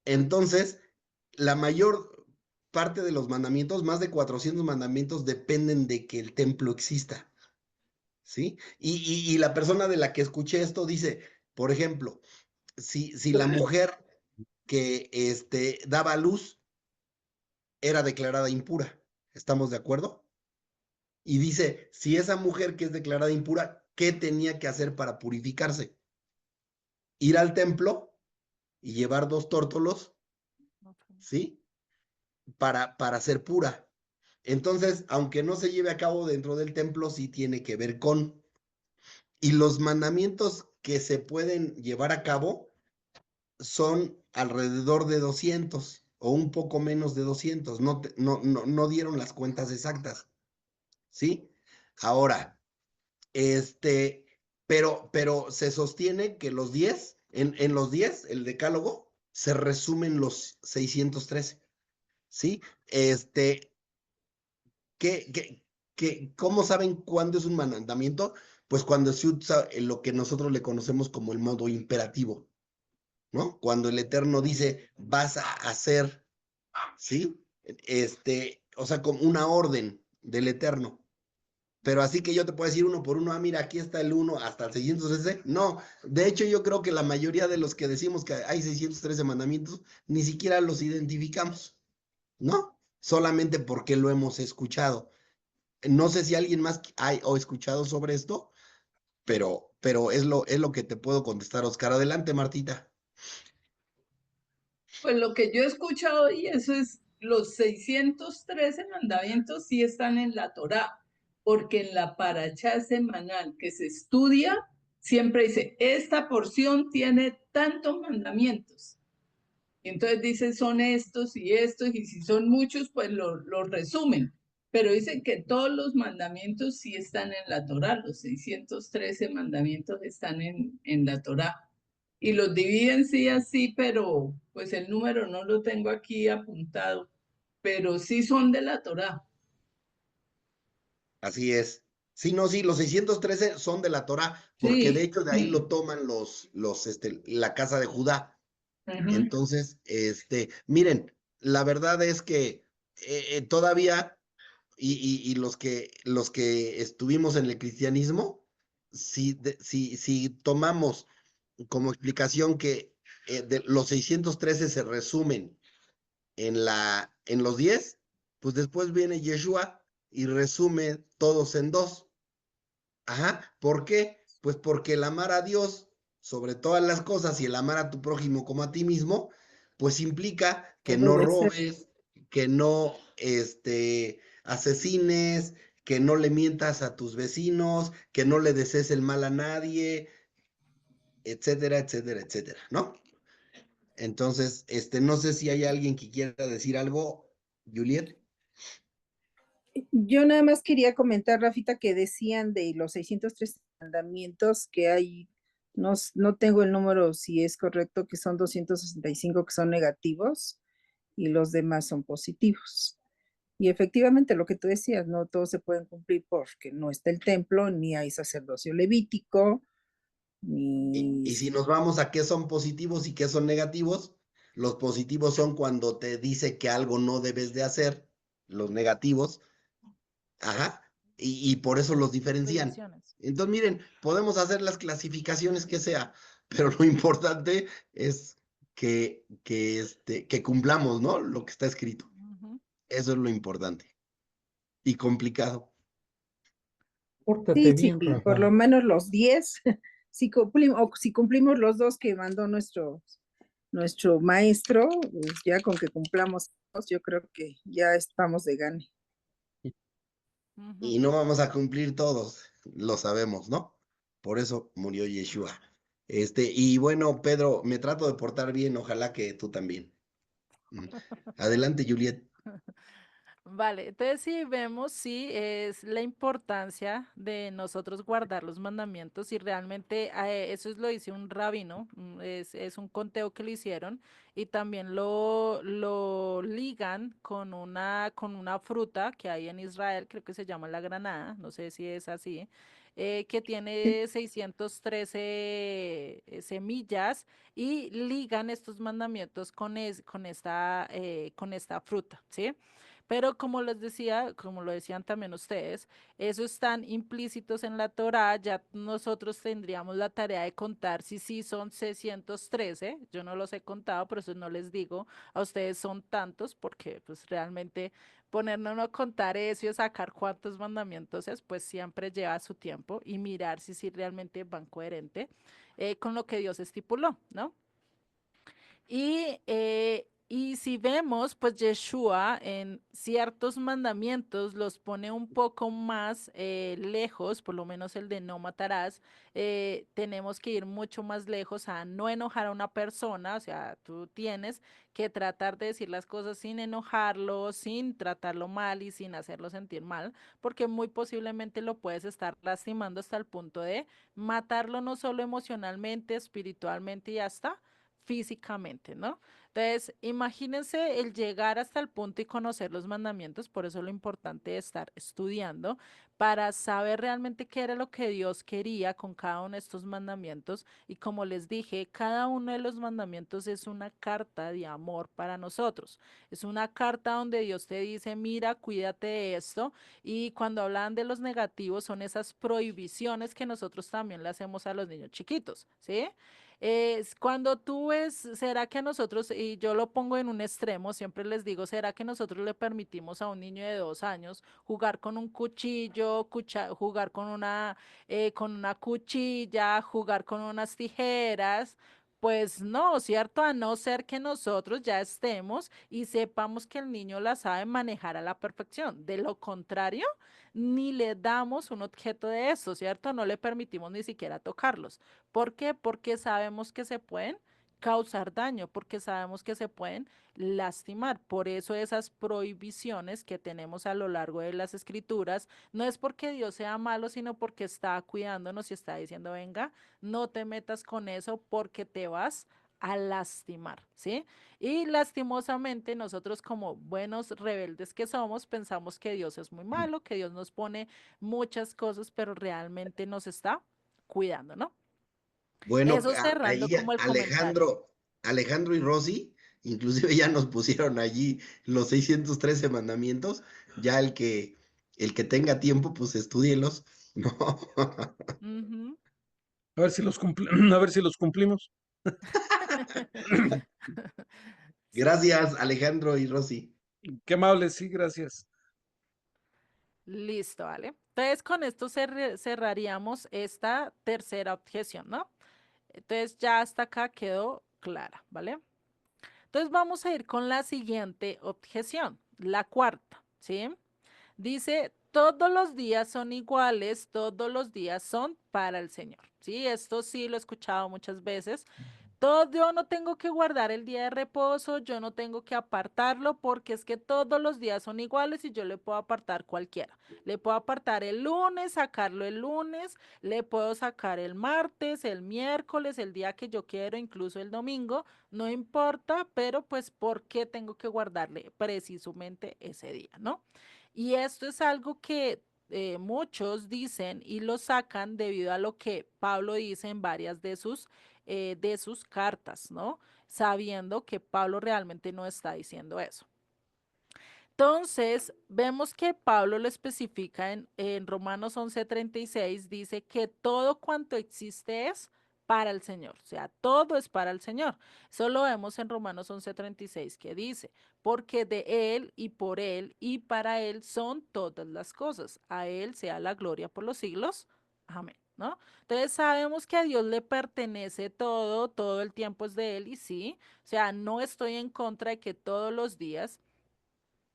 Entonces, la mayor parte de los mandamientos, más de 400 mandamientos, dependen de que el templo exista, ¿sí? Y la persona de la que escuché esto dice, por ejemplo, si la mujer que daba a luz era declarada impura, ¿estamos de acuerdo? Y dice, si esa mujer que es declarada impura, ¿qué tenía que hacer para purificarse? Ir al templo y llevar 2 tórtolos, ¿sí? Para ser pura. Entonces, aunque no se lleve a cabo dentro del templo, sí tiene que ver con. Y los mandamientos que se pueden llevar a cabo son alrededor de 200 o un poco menos de 200. No dieron las cuentas exactas, ¿sí? Ahora, este, pero se sostiene que los 10, en los 10, el decálogo, se resumen los 613, ¿sí? Este, ¿Qué, qué, ¿Cómo saben cuándo es un mandamiento? pues cuando se usa lo que nosotros le conocemos como el modo imperativo, ¿no? Cuando el Eterno dice, vas a hacer, ¿sí? O sea, como una orden del Eterno. Pero así que yo te puedo decir uno por uno, mira, aquí está el 1 hasta el 613. No, de hecho yo creo que la mayoría de los que decimos que hay 613 mandamientos, ni siquiera los identificamos, ¿no? Solamente porque lo hemos escuchado. No sé si alguien más hay o escuchado sobre esto, pero es lo que te puedo contestar, Oscar. Adelante, Martita. Pues lo que yo he escuchado y eso es, los 613 mandamientos sí están en la Torá, porque en la paracha semanal que se estudia, siempre dice, esta porción tiene tantos mandamientos. Y entonces dice, son estos y estos, y si son muchos, pues los resumen. Pero dicen que todos los mandamientos sí están en la Torá, los 613 mandamientos están en la Torá y los dividen sí así, pero pues el número no lo tengo aquí apuntado, pero sí son de la Torá. Así es. Sí, no, sí, los 613 son de la Torá, porque de Sí. hecho de ahí lo toman la casa de Judá. Ujú. Entonces, miren, la verdad es que todavía, y los que estuvimos en el cristianismo, si tomamos como explicación que los 613 se resumen en los 10, pues después viene Yeshua y resume todos en dos. Ajá, ¿por qué? Pues porque el amar a Dios sobre todas las cosas y el amar a tu prójimo como a ti mismo, pues implica que no Obedecer. robes, que no asesines, que no le mientas a tus vecinos, que no le desees el mal a nadie, etcétera, etcétera, etcétera, ¿no? Entonces, no sé si hay alguien que quiera decir algo, Juliet. Yo nada más quería comentar, Rafita, que decían de los 603 mandamientos que hay, no tengo el número si es correcto, que son 265 que son negativos y los demás son positivos. Y efectivamente lo que tú decías, no todos se pueden cumplir porque no está el templo, ni hay sacerdocio levítico, ni... Y si nos vamos a qué son positivos y qué son negativos, los positivos son cuando te dice que algo no debes de hacer, los negativos, ajá, y por eso los diferencian. Prohibiciones. Entonces, miren, podemos hacer las clasificaciones que sea, pero lo importante es que cumplamos, ¿no? Lo que está escrito. Ujú. Eso es lo importante y complicado. Pórtate Sí, sí, bien, por lo Rafa. menos los 10, si cumplimos los dos que mandó nuestro maestro, pues ya con que cumplamos, yo creo que ya estamos de gane. Ujú. Y no vamos a cumplir todos, lo sabemos, ¿no? Por eso murió Yeshua. Y bueno, Pedro, me trato de portar bien, ojalá que tú también. Mm. Adelante, Juliet. Vale, entonces si vemos, sí, es la importancia de nosotros guardar los mandamientos y realmente eso es lo dice un rabino, es un conteo que le hicieron y también lo ligan con una fruta que hay en Israel, creo que se llama la granada, no sé si es así, que Sí. tiene 613 semillas y ligan estos mandamientos con esta fruta, ¿sí? Pero como les decía, como lo decían también ustedes, esos están implícitos en la Torá, ya nosotros tendríamos la tarea de contar si sí son 613, yo no los he contado, por eso no les digo, a ustedes son tantos, porque pues realmente ponernos a contar eso y a sacar cuántos mandamientos es, pues siempre lleva su tiempo y mirar si sí realmente van coherente con lo que Dios estipuló, ¿no? Y si vemos, pues Yeshua en ciertos mandamientos los pone un poco más lejos, por lo menos el de no matarás, tenemos que ir mucho más lejos a no enojar a una persona, o sea, tú tienes que tratar de decir las cosas sin enojarlo, sin tratarlo mal y sin hacerlo sentir mal, porque muy posiblemente lo puedes estar lastimando hasta el punto de matarlo no solo emocionalmente, espiritualmente y hasta físicamente, ¿no? Entonces, imagínense el llegar hasta el punto y conocer los mandamientos, por eso lo importante de estar estudiando para saber realmente qué era lo que Dios quería con cada uno de estos mandamientos. Y como les dije, cada uno de los mandamientos es una carta de amor para nosotros. Es una carta donde Dios te dice, mira, cuídate de esto. Y cuando hablan de los negativos, son esas prohibiciones que nosotros también le hacemos a los niños chiquitos, ¿sí? Cuando tú ves, ¿será que nosotros, y yo lo pongo en un extremo, siempre les digo, ¿será que nosotros le permitimos a un niño de 2 años jugar con un cuchillo, jugar con una cuchilla, jugar con unas tijeras? Pues no, ¿cierto? A no ser que nosotros ya estemos y sepamos que el niño la sabe manejar a la perfección. De lo contrario, ni le damos un objeto de eso, ¿cierto? No le permitimos ni siquiera tocarlos. ¿Por qué? Porque sabemos que se pueden causar daño, porque sabemos que se pueden lastimar. Por eso esas prohibiciones que tenemos a lo largo de las escrituras, no es porque Dios sea malo, sino porque está cuidándonos y está diciendo, venga, no te metas con eso porque te vas a lastimar, ¿sí? Y lastimosamente nosotros como buenos rebeldes que somos, pensamos que Dios es muy malo, que Dios nos pone muchas cosas, pero realmente nos está cuidando, ¿no? Bueno, Eso cerrando ahí como el comentario. Alejandro y Rosy, inclusive ya nos pusieron allí los 613 mandamientos, ya el que tenga tiempo, pues estúdielos, ¿no? Ujú. A ver si los a ver si los cumplimos. Sí, Gracias, Alejandro y Rosy. Qué amable, sí, gracias. listo, ¿vale? Entonces con esto cerraríamos esta tercera objeción, ¿no? Entonces ya hasta acá quedó clara, ¿vale? Entonces vamos a ir con la siguiente objeción, la cuarta, ¿sí? Dice, todos los días son iguales, todos los días son para el Señor. Sí, esto sí lo he escuchado muchas veces. Todo, yo no tengo que guardar el día de reposo, yo no tengo que apartarlo porque es que todos los días son iguales y yo le puedo apartar cualquiera. Le puedo apartar el lunes, sacarlo el lunes, le puedo sacar el martes, el miércoles, el día que yo quiero, incluso el domingo, no importa, pero pues ¿por qué tengo que guardarle precisamente ese día, ¿no? Y esto es algo que muchos dicen y lo sacan debido a lo que Pablo dice en varias de sus cartas, ¿no? Sabiendo que Pablo realmente no está diciendo eso. Entonces, vemos que Pablo lo especifica en Romanos 11:36, dice que todo cuanto existe es para el Señor, o sea, todo es para el Señor. Eso lo vemos en Romanos 11:36 que dice, porque de Él y por Él y para Él son todas las cosas. A Él sea la gloria por los siglos. Amén, ¿no? Entonces sabemos que a Dios le pertenece todo, todo el tiempo es de Él y sí, o sea, no estoy en contra de que todos los días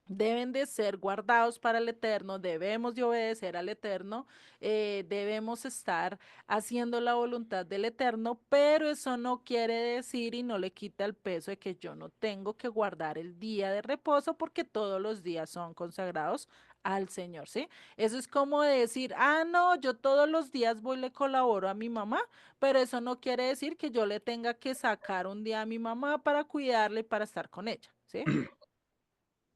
deben de ser guardados para el Eterno, debemos de obedecer al Eterno, debemos estar haciendo la voluntad del Eterno, pero eso no quiere decir y no le quita el peso de que yo no tengo que guardar el día de reposo porque todos los días son consagrados al Señor, ¿sí? Eso es como decir, ah, no, yo todos los días voy y le colaboro a mi mamá, pero eso no quiere decir que yo le tenga que sacar un día a mi mamá para cuidarle y para estar con ella, ¿sí?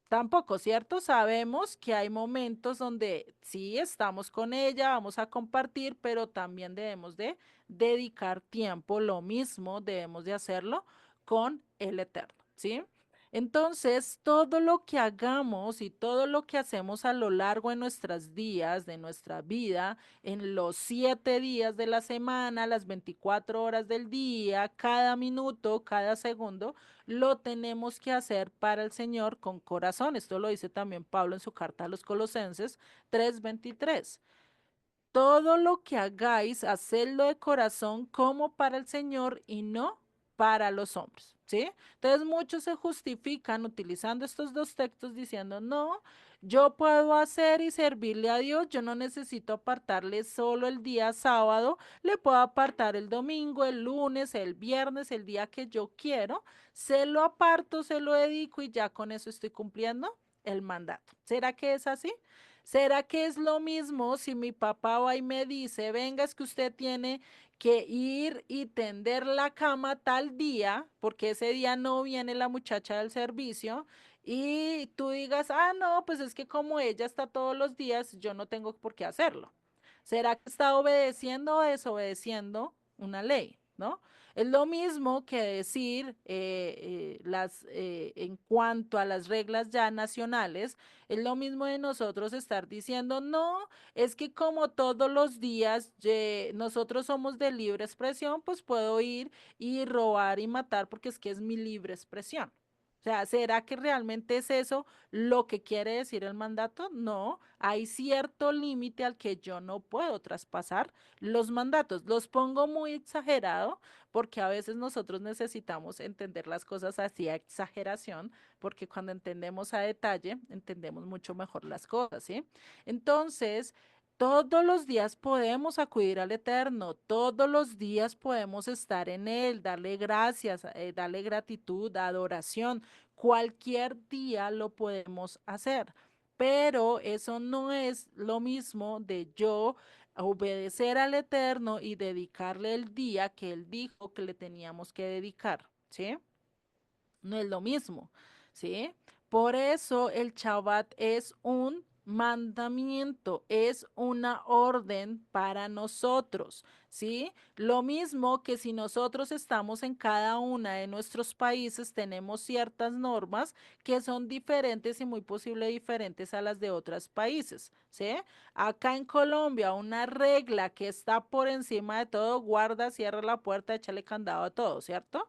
Tampoco, ¿cierto? Sabemos que hay momentos donde sí estamos con ella, vamos a compartir, pero también debemos de dedicar tiempo, lo mismo debemos de hacerlo con el Eterno, ¿sí? Entonces, todo lo que hagamos y todo lo que hacemos a lo largo de nuestros días, de nuestra vida, en los 7 días de la semana, las 24 horas del día, cada minuto, cada segundo, lo tenemos que hacer para el Señor con corazón. Esto lo dice también Pablo en su carta a los Colosenses 3:23. Todo lo que hagáis, hacedlo de corazón como para el Señor y no para los hombres, ¿sí? Entonces muchos se justifican utilizando estos dos textos diciendo, no, yo puedo hacer y servirle a Dios, yo no necesito apartarle solo el día sábado, le puedo apartar el domingo, el lunes, el viernes, el día que yo quiero, se lo aparto, se lo dedico y ya con eso estoy cumpliendo el mandato. ¿Será que es así? ¿Será que es lo mismo si mi papá va y me dice, venga, es que usted tiene que ir y tender la cama tal día, porque ese día no viene la muchacha del servicio, y tú digas, ah, no, pues es que como ella está todos los días, yo no tengo por qué hacerlo? ¿Será que está obedeciendo o desobedeciendo una ley? ¿No? Es lo mismo que decir en cuanto a las reglas ya nacionales, es lo mismo de nosotros estar diciendo, no, es que como todos los días nosotros somos de libre expresión, pues puedo ir y robar y matar porque es que es mi libre expresión. O sea, ¿será que realmente es eso lo que quiere decir el mandato? No, hay cierto límite al que yo no puedo traspasar los mandatos. Los pongo muy exagerado porque a veces nosotros necesitamos entender las cosas así a exageración, porque cuando entendemos a detalle, entendemos mucho mejor las cosas, ¿sí? Entonces, todos los días podemos acudir al Eterno, todos los días podemos estar en Él, darle gracias, darle gratitud, adoración. Cualquier día lo podemos hacer, pero eso no es lo mismo de yo obedecer al Eterno y dedicarle el día que Él dijo que le teníamos que dedicar, ¿sí? No es lo mismo, ¿sí? Por eso el Shabbat es un mandamiento, es una orden para nosotros, ¿sí? Lo mismo que si nosotros estamos en cada una de nuestros países, tenemos ciertas normas que son diferentes y muy posible diferentes a las de otros países, ¿sí? Acá en Colombia, una regla que está por encima de todo, guarda, cierra la puerta, échale candado a todo, ¿cierto?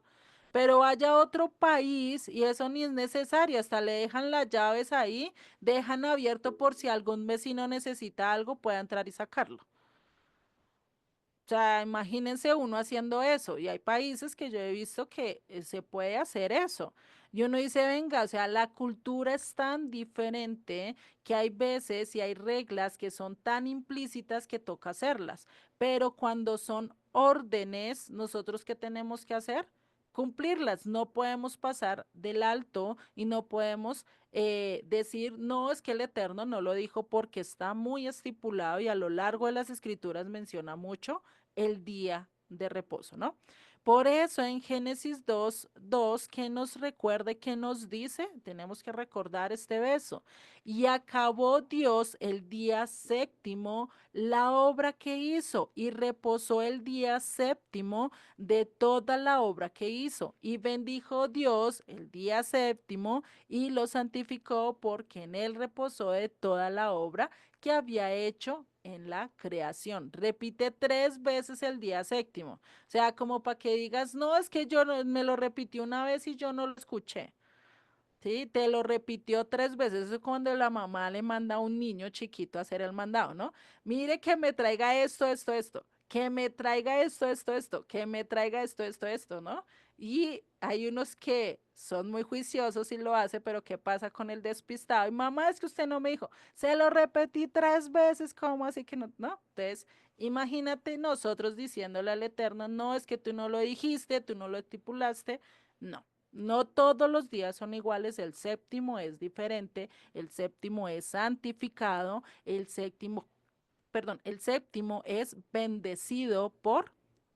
Pero vaya a otro país y eso ni es necesario, hasta le dejan las llaves ahí, dejan abierto por si algún vecino necesita algo, pueda entrar y sacarlo. O sea, imagínense uno haciendo eso y hay países que yo he visto que se puede hacer eso. Y uno dice, venga, o sea, la cultura es tan diferente que hay veces y hay reglas que son tan implícitas que toca hacerlas. Pero cuando son órdenes, nosotros ¿qué tenemos que hacer? Cumplirlas. No podemos pasar del alto y no podemos decir, no, es que el Eterno no lo dijo porque está muy estipulado y a lo largo de las escrituras menciona mucho el día de reposo, ¿no? Por eso en Génesis 2:2, que nos recuerde, que nos dice, tenemos que recordar este verso. Y acabó Dios el día séptimo la obra que hizo y reposó el día séptimo de toda la obra que hizo. Y bendijo Dios el día séptimo y lo santificó porque en él reposó de toda la obra que había hecho en la creación. Repite 3 veces el día séptimo. O sea, como para que digas, no, es que yo me lo repitió una vez y yo no lo escuché. Sí, te lo repitió 3 veces. Eso es cuando la mamá le manda a un niño chiquito a hacer el mandado, ¿no? Mire que me traiga esto, que me traiga esto, que me traiga esto, ¿no? Y hay unos que son muy juiciosos y lo hace, pero ¿qué pasa con el despistado? Y mamá, es que usted no me dijo, se lo repetí 3 veces, ¿cómo así que no? ¿No? Entonces, imagínate nosotros diciéndole al Eterno, no, es que tú no lo dijiste, tú no lo estipulaste, no. No todos los días son iguales, el séptimo es diferente, el séptimo es santificado, el séptimo es bendecido por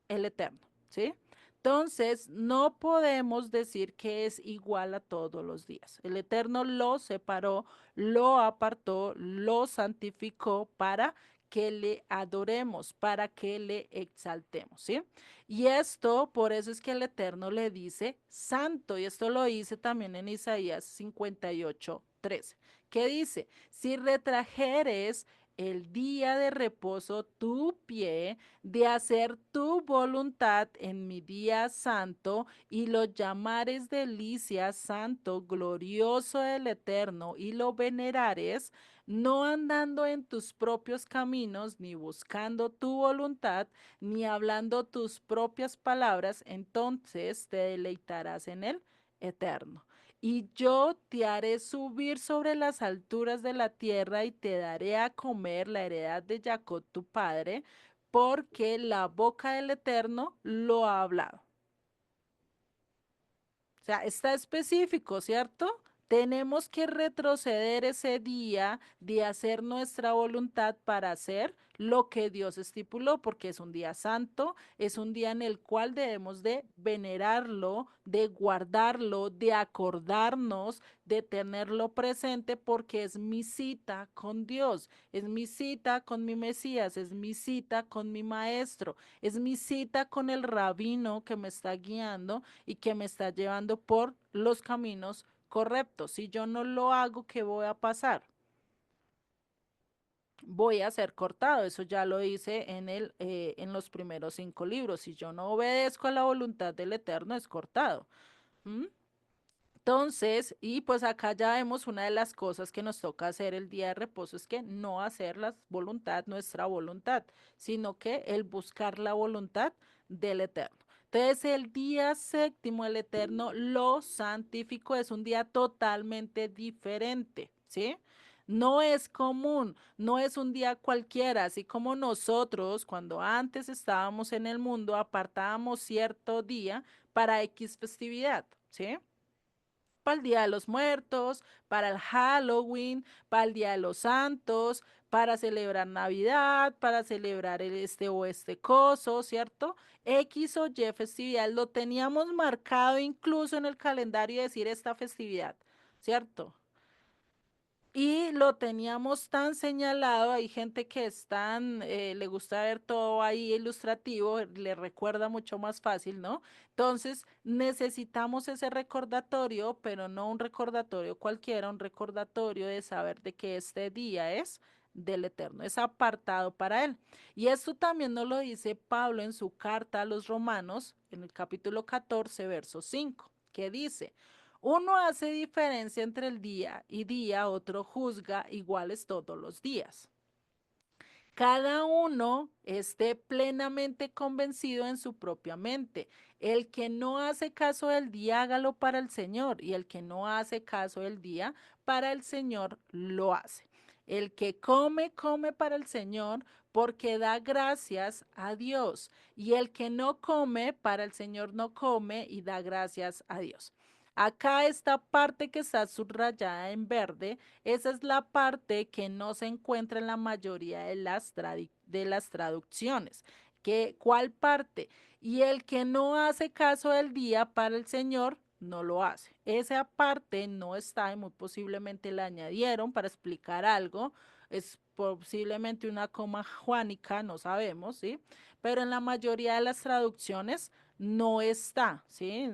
el Eterno, ¿sí? Entonces, no podemos decir que es igual a todos los días. El Eterno lo separó, lo apartó, lo santificó para que le adoremos, para que le exaltemos, ¿sí? Y esto, por eso es que el Eterno le dice santo, y esto lo dice también en Isaías 58:13, que dice, si retrajeres el día de reposo tu pie, de hacer tu voluntad en mi día santo, y lo llamares delicia, santo, glorioso del Eterno, y lo venerares, no andando en tus propios caminos, ni buscando tu voluntad, ni hablando tus propias palabras, entonces te deleitarás en el Eterno. Y yo te haré subir sobre las alturas de la tierra y te daré a comer la heredad de Jacob tu padre, porque la boca del Eterno lo ha hablado. O sea, está específico, ¿cierto? Tenemos que retroceder ese día de hacer nuestra voluntad para hacer lo que Dios estipuló, porque es un día santo, es un día en el cual debemos de venerarlo, de guardarlo, de acordarnos, de tenerlo presente, porque es mi cita con Dios, es mi cita con mi Mesías, es mi cita con mi maestro, es mi cita con el rabino que me está guiando y que me está llevando por los caminos correctos. Si yo no lo hago, ¿qué voy a pasar? Voy a ser cortado. Eso ya lo hice en los primeros 5 libros. Si yo no obedezco a la voluntad del Eterno, es cortado. ¿Mm? Entonces, y pues acá ya vemos una de las cosas que nos toca hacer el día de reposo, es que no hacer la voluntad, nuestra voluntad, sino que el buscar la voluntad del Eterno. Entonces, el día séptimo, el Eterno lo santificó, es un día totalmente diferente, ¿sí? No es común, no es un día cualquiera, así como nosotros cuando antes estábamos en el mundo apartábamos cierto día para X festividad, ¿sí? Para el Día de los Muertos, para el Halloween, para el Día de los Santos, para celebrar Navidad, para celebrar el este o este coso, ¿cierto? X o Y festividad lo teníamos marcado incluso en el calendario de decir esta festividad, ¿cierto? Y lo teníamos tan señalado, hay gente que es tan, le gusta ver todo ahí ilustrativo, le recuerda mucho más fácil, ¿no? Entonces necesitamos ese recordatorio, pero no un recordatorio cualquiera, un recordatorio de saber de que este día es del Eterno, es apartado para Él. Y esto también nos lo dice Pablo en su carta a los Romanos, en el capítulo 14, verso 5, que dice: uno hace diferencia entre el día y día, otro juzga iguales todos los días. Cada uno esté plenamente convencido en su propia mente. El que no hace caso del día, hágalo para el Señor, y el que no hace caso del día, para el Señor lo hace. El que come, come para el Señor, porque da gracias a Dios. Y el que no come, para el Señor no come y da gracias a Dios. Acá esta parte que está subrayada en verde, esa es la parte que no se encuentra en la mayoría de las traducciones. ¿Cuál parte? Y el que no hace caso del día para el Señor, no lo hace. Esa parte no está y muy posiblemente la añadieron para explicar algo. Es posiblemente una coma juánica, no sabemos, ¿sí? Pero en la mayoría de las traducciones no está, ¿sí?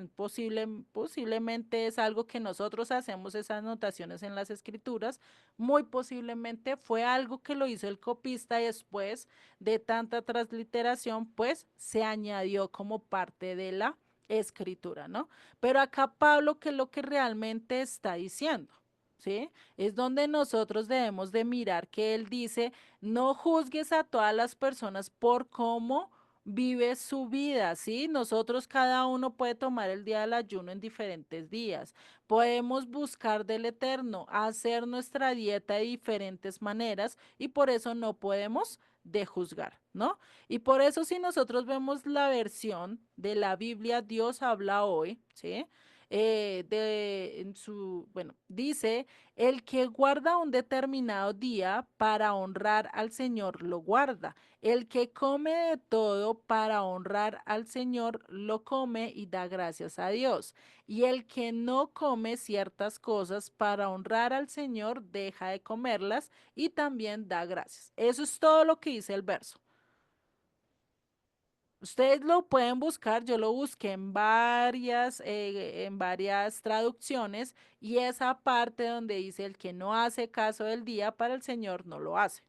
Posiblemente es algo que nosotros hacemos esas anotaciones en las escrituras, muy posiblemente fue algo que lo hizo el copista y después de tanta transliteración, pues se añadió como parte de la escritura, ¿no? Pero acá Pablo, ¿qué es lo que realmente está diciendo? ¿Sí? Es donde nosotros debemos de mirar que él dice: no juzgues a todas las personas por cómo vive su vida, ¿sí? Nosotros cada uno puede tomar el día del ayuno en diferentes días. Podemos buscar del Eterno, hacer nuestra dieta de diferentes maneras y por eso no podemos de juzgar, ¿no? Y por eso si nosotros vemos la versión de la Biblia Dios habla hoy, ¿sí? Bueno, dice: el que guarda un determinado día para honrar al Señor lo guarda. El que come de todo para honrar al Señor lo come y da gracias a Dios. Y el que no come ciertas cosas para honrar al Señor deja de comerlas y también da gracias. Eso es todo lo que dice el verso. Ustedes lo pueden buscar, yo lo busqué en varias traducciones, y esa parte donde dice: el que no hace caso del día para el Señor no lo hace.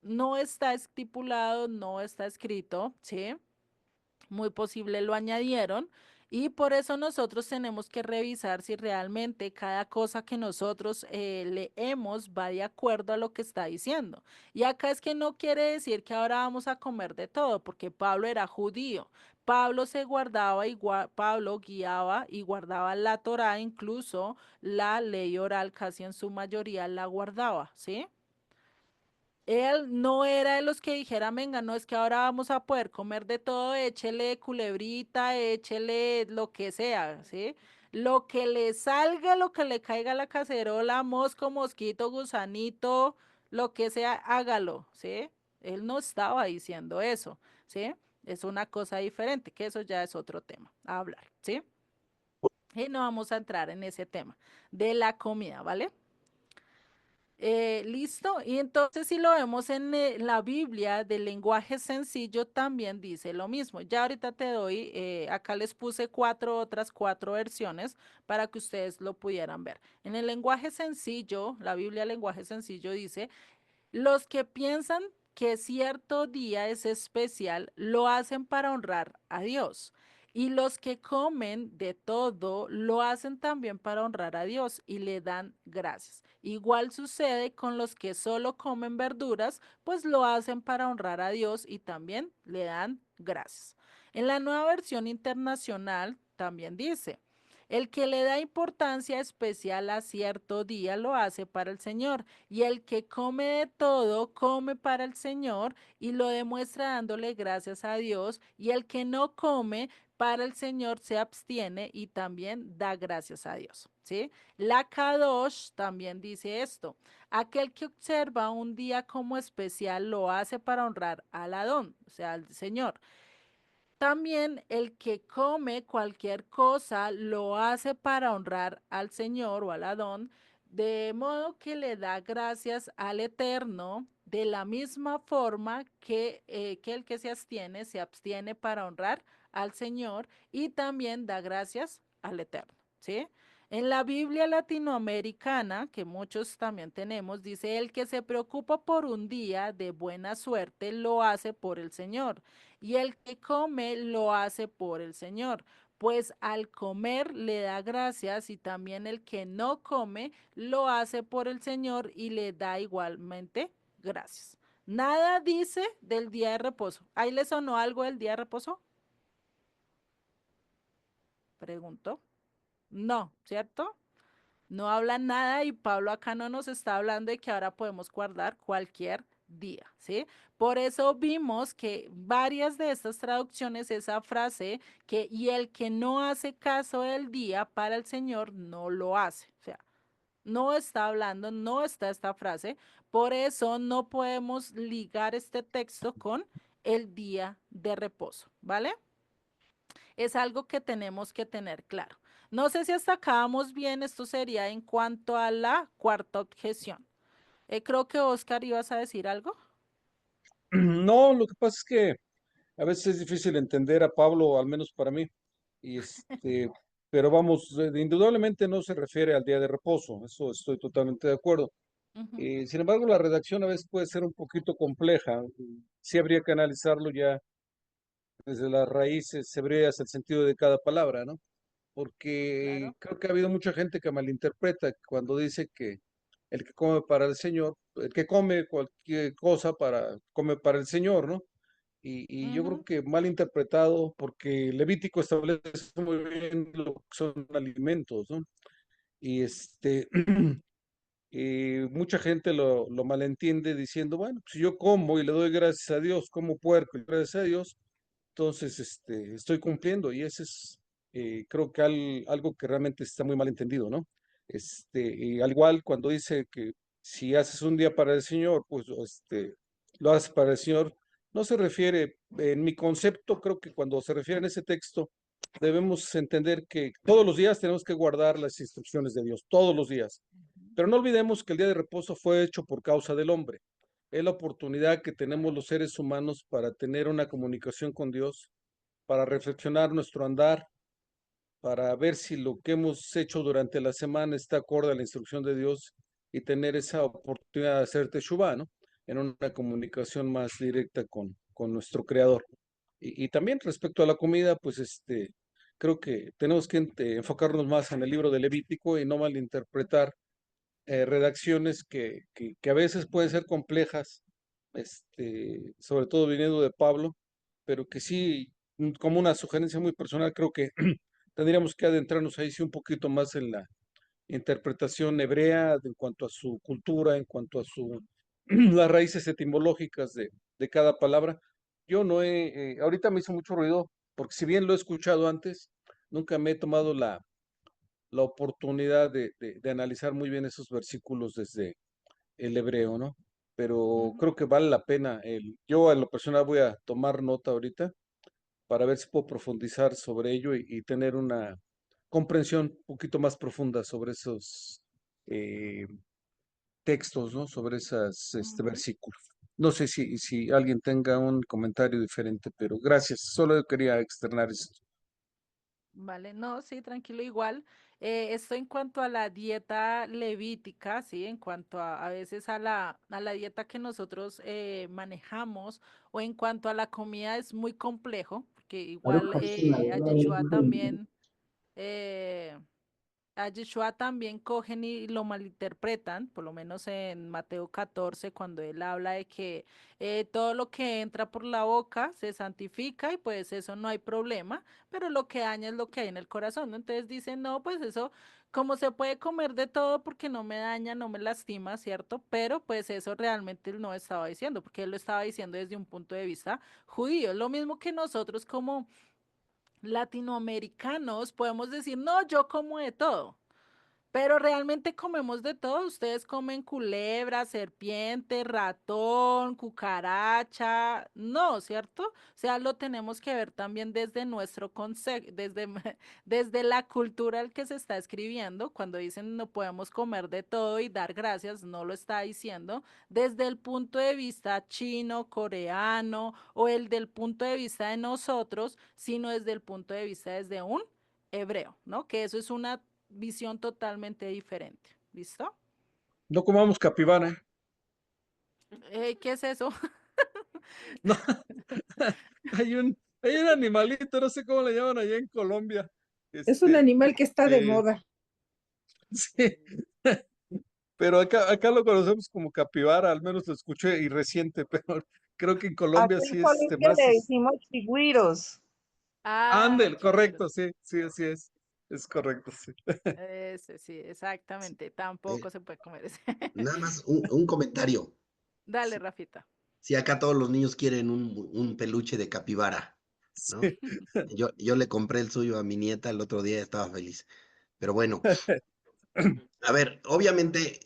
No está estipulado, no está escrito, ¿sí? Muy posible lo añadieron, y por eso nosotros tenemos que revisar si realmente cada cosa que nosotros leemos va de acuerdo a lo que está diciendo. Y acá es que no quiere decir que ahora vamos a comer de todo, porque Pablo era judío. Pablo se guardaba igual, Pablo guiaba y guardaba la Torá, incluso la ley oral casi en su mayoría la guardaba, ¿sí? Él no era de los que dijeran: venga, no es que ahora vamos a poder comer de todo, échele culebrita, échele lo que sea, ¿sí? Lo que le salga, lo que le caiga a la cacerola, mosco, mosquito, gusanito, lo que sea, hágalo, ¿sí? Él no estaba diciendo eso, ¿sí? Es una cosa diferente, que eso ya es otro tema a hablar, ¿sí? Y no vamos a entrar en ese tema de la comida, ¿vale? Listo. Y entonces si lo vemos en la Biblia del lenguaje sencillo, también dice lo mismo. Ya ahorita te doy, acá les puse cuatro versiones para que ustedes lo pudieran ver. En el lenguaje sencillo, la Biblia lenguaje sencillo dice, los que piensan que cierto día es especial lo hacen para honrar a Dios. Y los que comen de todo lo hacen también para honrar a Dios y le dan gracias. Igual sucede con los que solo comen verduras, pues lo hacen para honrar a Dios y también le dan gracias. En la nueva versión internacional también dice, el que le da importancia especial a cierto día lo hace para el Señor, y el que come de todo, come para el Señor y lo demuestra dándole gracias a Dios, y el que no come para el Señor se abstiene y también da gracias a Dios, ¿sí? La Kadosh también dice esto, aquel que observa un día como especial lo hace para honrar al Adón, o sea, al Señor. También el que come cualquier cosa lo hace para honrar al Señor o al Adón, de modo que le da gracias al Eterno, de la misma forma que el que se abstiene para honrar al Señor y también da gracias al Eterno, ¿sí? En la Biblia latinoamericana, que muchos también tenemos, dice, el que se preocupa por un día de buena suerte lo hace por el Señor y el que come lo hace por el Señor, pues al comer le da gracias y también el que no come lo hace por el Señor y le da igualmente gracias. Nada dice del día de reposo. ¿Ahí le sonó algo del día de reposo? Pregunto. No, ¿cierto? No habla nada y Pablo acá no nos está hablando de que ahora podemos guardar cualquier día, ¿sí? Por eso vimos que varias de estas traducciones, esa frase que y el que no hace caso del día para el Señor no lo hace, o sea, no está hablando, no está esta frase, por eso no podemos ligar este texto con el día de reposo, ¿vale? Es algo que tenemos que tener claro. No sé si hasta acá vamos bien, esto sería en cuanto a la cuarta objeción. Creo que Oscar ibas a decir algo. No, lo que pasa es que a veces es difícil entender a Pablo, al menos para mí. Y pero vamos, indudablemente no se refiere al día de reposo, eso estoy totalmente de acuerdo. Ujú, Sin embargo, la redacción a veces puede ser un poquito compleja. Sí habría que analizarlo ya desde las raíces hebreas, el sentido de cada palabra, ¿no? Porque claro. creo que ha habido mucha gente que malinterpreta cuando dice que el que come para el Señor, el que come cualquier cosa come para el Señor, ¿no? Y yo creo Ujú, que mal interpretado, porque Levítico establece muy bien lo que son alimentos, ¿no? Y mucha gente lo malentiende diciendo, bueno, si yo como y le doy gracias a Dios, como puerco y gracias a Dios, entonces estoy cumpliendo. Y ese es, creo que algo que realmente está muy mal entendido, ¿no? Y al igual cuando dice que si haces un día para el Señor, pues lo haces para el Señor, no se refiere, en mi concepto, creo que cuando se refiere en ese texto, debemos entender que todos los días tenemos que guardar las instrucciones de Dios, todos los días. Pero no olvidemos que el día de reposo fue hecho por causa del hombre. Es la oportunidad que tenemos los seres humanos para tener una comunicación con Dios, para reflexionar nuestro andar, para ver si lo que hemos hecho durante la semana está acorde a la instrucción de Dios y tener esa oportunidad de hacer teshuvá, ¿no? En una comunicación más directa con nuestro Creador. Y también respecto a la comida, pues creo que tenemos que enfocarnos más en el libro de Levítico y no malinterpretar redacciones que a veces pueden ser complejas, sobre todo viniendo de Pablo, pero que sí, como una sugerencia muy personal, creo que tendríamos que adentrarnos ahí sí un poquito más en la interpretación hebrea en cuanto a su cultura, en cuanto a las raíces etimológicas de cada palabra. Yo no ahorita me hizo mucho ruido, porque si bien lo he escuchado antes, nunca me he tomado la oportunidad de analizar muy bien esos versículos desde el hebreo, ¿no? Pero Ujú. creo que vale la pena. Yo en lo personal voy a tomar nota ahorita para ver si puedo profundizar sobre ello y tener una comprensión un poquito más profunda sobre esos eh, textos, ¿no? Sobre esos Ujú. versículos. No sé si alguien tenga un comentario diferente, pero gracias. Solo quería externar esto. Vale, no, sí, tranquilo, igual. Esto en cuanto a la dieta levítica, sí, en cuanto a veces a la dieta que nosotros manejamos o en cuanto a la comida es muy complejo, porque igual a Yeshua también eh, a Yeshua también cogen y lo malinterpretan, por lo menos en Mateo 14, cuando él habla de que todo lo que entra por la boca se santifica y pues eso no hay problema, pero lo que daña es lo que hay en el corazón, ¿no? Entonces dicen, no, pues eso, como se puede comer de todo porque no me daña, no me lastima, ¿cierto? Pero pues eso realmente él no estaba diciendo, porque él lo estaba diciendo desde un punto de vista judío. Es lo mismo que nosotros como latinoamericanos podemos decir, no, yo como de todo. Pero realmente comemos de todo. Ustedes comen culebra, serpiente, ratón, cucaracha. No, ¿cierto? O sea, lo tenemos que ver también desde nuestro concepto, desde la cultura al que se está escribiendo. Cuando dicen no podemos comer de todo y dar gracias, no lo está diciendo desde el punto de vista chino, coreano o el del punto de vista de nosotros, sino desde el punto de vista desde un hebreo, ¿no? Que eso es una visión totalmente diferente. ¿Listo? No comamos capibara. ¿Qué es eso? No, hay un animalito, no sé cómo le llaman allá en Colombia. Es un Este, animal que está de eh, moda. sí, pero acá lo conocemos como capibara, al menos lo escuché y reciente, pero creo que en Colombia Aquí sí en es Colombia más. le decimos chigüiros. Ah, Ándel, chigüiro. correcto, sí, sí, así es. Es correcto, sí. Ese, sí, exactamente. Eh, Tampoco se puede comer ese. nada más un comentario. Dale, Si, Rafita. si acá todos los niños quieren un peluche de capibara, ¿no? Sí. Yo le compré el suyo a mi nieta el otro día, estaba feliz. Pero bueno, a ver, obviamente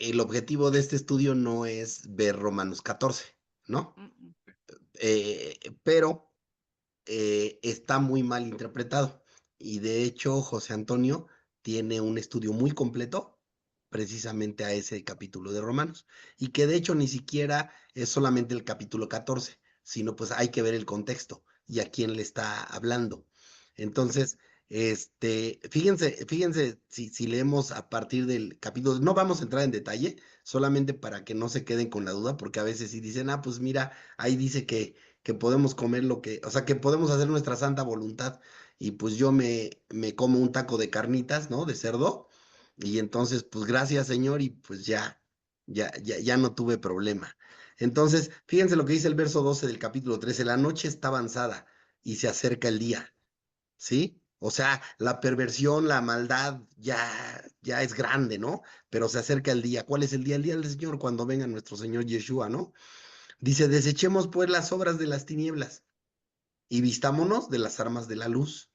el objetivo de este estudio no es ver Romanos 14, ¿no? Mm, mm. Pero está muy mal interpretado. Y de hecho, José Antonio tiene un estudio muy completo precisamente a ese capítulo de Romanos. Y que de hecho ni siquiera es solamente el capítulo 14, sino pues hay que ver el contexto y a quién le está hablando. Entonces, fíjense si leemos a partir del capítulo, no vamos a entrar en detalle, solamente para que no se queden con la duda, porque a veces si dicen, ah, pues mira, ahí dice que podemos comer lo que, o sea, que podemos hacer nuestra santa voluntad. Y pues yo me como un taco de carnitas, ¿no? De cerdo. Y entonces, pues gracias, Señor, y pues ya no tuve problema. Entonces, fíjense lo que dice el verso 12 del capítulo 13: la noche está avanzada y se acerca el día, ¿sí? O sea, la perversión, la maldad ya es grande, ¿no? Pero se acerca el día. ¿Cuál es el día? El día del Señor, cuando venga nuestro Señor Yeshua, ¿no? Dice, desechemos pues las obras de las tinieblas y vistámonos de las armas de la luz.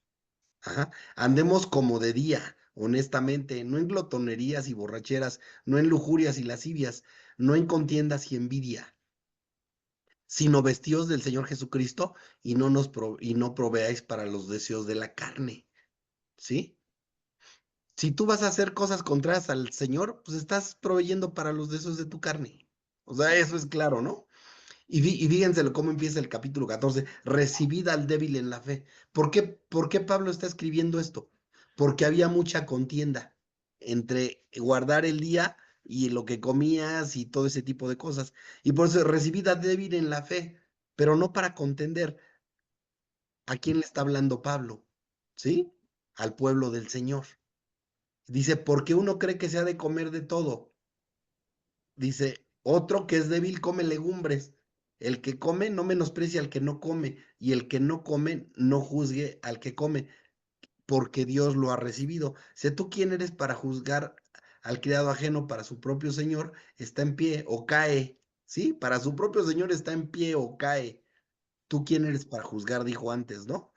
Ajá. Andemos como de día, honestamente, no en glotonerías y borracheras, no en lujurias y lascivias, no en contiendas y envidia, sino vestidos del Señor Jesucristo y no proveáis para los deseos de la carne, ¿sí? Si tú vas a hacer cosas contrarias al Señor, pues estás proveyendo para los deseos de tu carne. O sea, eso es claro, ¿no? Y fíjense cómo empieza el capítulo 14: recibid al débil en la fe. ¿Por qué Pablo está escribiendo esto? Porque había mucha contienda entre guardar el día y lo que comías y todo ese tipo de cosas. Y por eso recibid al débil en la fe, pero no para contender. ¿A quién le está hablando Pablo? ¿Sí? Al pueblo del Señor. Dice, porque uno cree que se ha de comer de todo. Dice, otro que es débil come legumbres. El que come no menosprecia al que no come, y el que no come no juzgue al que come, porque Dios lo ha recibido. Sé tú quién eres para juzgar al criado ajeno. Para su propio Señor está en pie o cae. Sí, para su propio Señor está en pie o cae. ¿Tú quién eres para juzgar? Dijo antes, ¿no?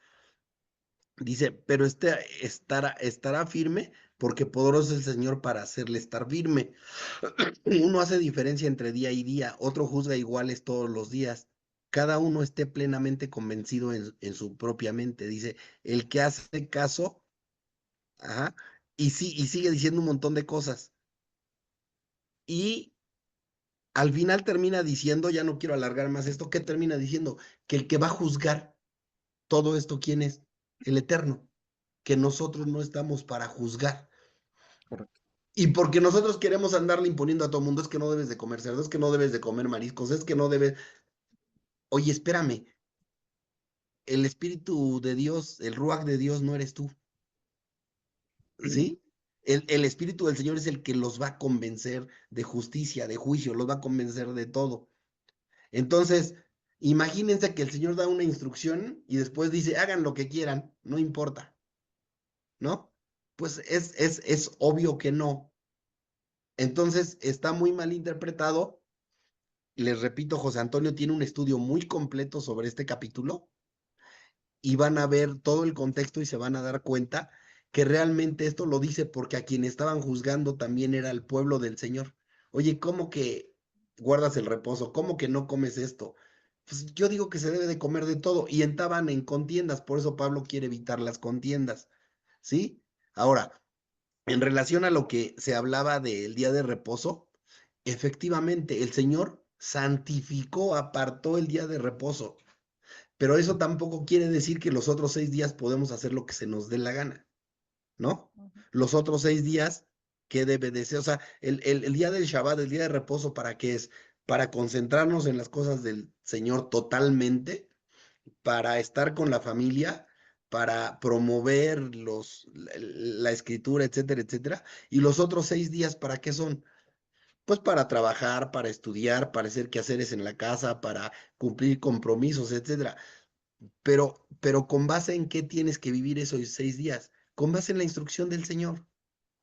Dice, pero estará firme porque poderoso es el Señor para hacerle estar firme. Uno hace diferencia entre día y día, otro juzga iguales todos los días. Cada uno esté plenamente convencido en su propia mente. Dice, el que hace caso, ajá, y sigue diciendo un montón de cosas. Y al final termina diciendo, ya no quiero alargar más esto, ¿qué termina diciendo? Que el que va a juzgar todo esto, ¿quién es? El Eterno, que nosotros no estamos para juzgar. Correcto. Y porque nosotros queremos andarle imponiendo a todo mundo, es que no debes de comer cerdo, es que no debes de comer mariscos, es que no debes... Oye, espérame, el Espíritu de Dios, el Ruach de Dios no eres tú, ¿sí? El Espíritu del Señor es el que los va a convencer de justicia, de juicio, los va a convencer de todo. Entonces, imagínense que el Señor da una instrucción y después dice, hagan lo que quieran, no importa, ¿no? Pues es obvio que no. Entonces, está muy mal interpretado. Les repito, José Antonio tiene un estudio muy completo sobre este capítulo y van a ver todo el contexto y se van a dar cuenta que realmente esto lo dice porque a quien estaban juzgando también era el pueblo del Señor. Oye, ¿cómo que guardas el reposo? ¿Cómo que no comes esto? Pues yo digo que se debe de comer de todo y estaban en contiendas, por eso Pablo quiere evitar las contiendas, ¿sí? Ahora, en relación a lo que se hablaba del día de reposo, efectivamente el Señor santificó, apartó el día de reposo. Pero eso tampoco quiere decir que los otros 6 días podemos hacer lo que se nos dé la gana, ¿no? Ujú. Los otros 6 días, ¿qué debe de ser? O sea, el día del Shabbat, el día de reposo, ¿para qué es? Para concentrarnos en las cosas del Señor totalmente, para estar con la familia, para promover la escritura, etcétera, etcétera. Y los otros 6 días, ¿para qué son? Pues para trabajar, para estudiar, para hacer quehaceres en la casa, para cumplir compromisos, etcétera. Pero ¿con base en qué tienes que vivir esos 6 días? Con base en la instrucción del Señor,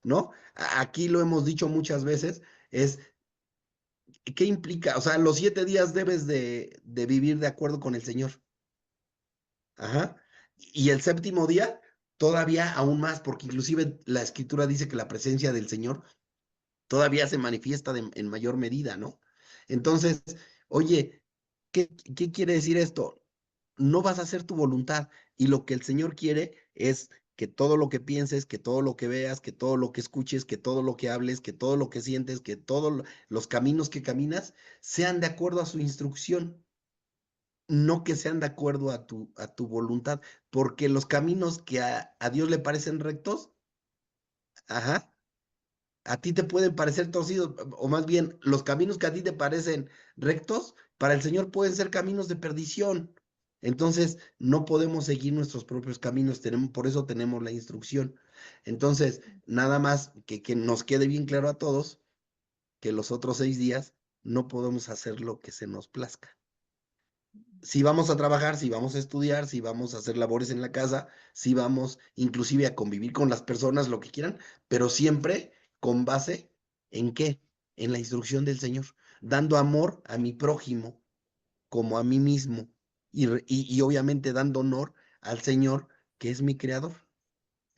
¿no? Aquí lo hemos dicho muchas veces, es, ¿qué implica? O sea, los 7 días debes de vivir de acuerdo con el Señor. Ajá. Y el séptimo día, todavía aún más, porque inclusive la escritura dice que la presencia del Señor todavía se manifiesta en mayor medida, ¿no? Entonces, oye, ¿qué quiere decir esto? No vas a hacer tu voluntad y lo que el Señor quiere es que todo lo que pienses, que todo lo que veas, que todo lo que escuches, que todo lo que hables, que todo lo que sientes, que todos los caminos que caminas sean de acuerdo a su instrucción, no que sean de acuerdo a tu voluntad, porque los caminos que a Dios le parecen rectos, ajá, a ti te pueden parecer torcidos, o más bien, los caminos que a ti te parecen rectos, para el Señor pueden ser caminos de perdición. Entonces, no podemos seguir nuestros propios caminos, por eso tenemos la instrucción. Entonces, nada más que nos quede bien claro a todos que los otros 6 días no podemos hacer lo que se nos plazca. Si vamos a trabajar, si vamos a estudiar, si vamos a hacer labores en la casa, si vamos inclusive a convivir con las personas, lo que quieran, pero siempre con base en qué, en la instrucción del Señor, dando amor a mi prójimo como a mí mismo y obviamente dando honor al Señor que es mi creador.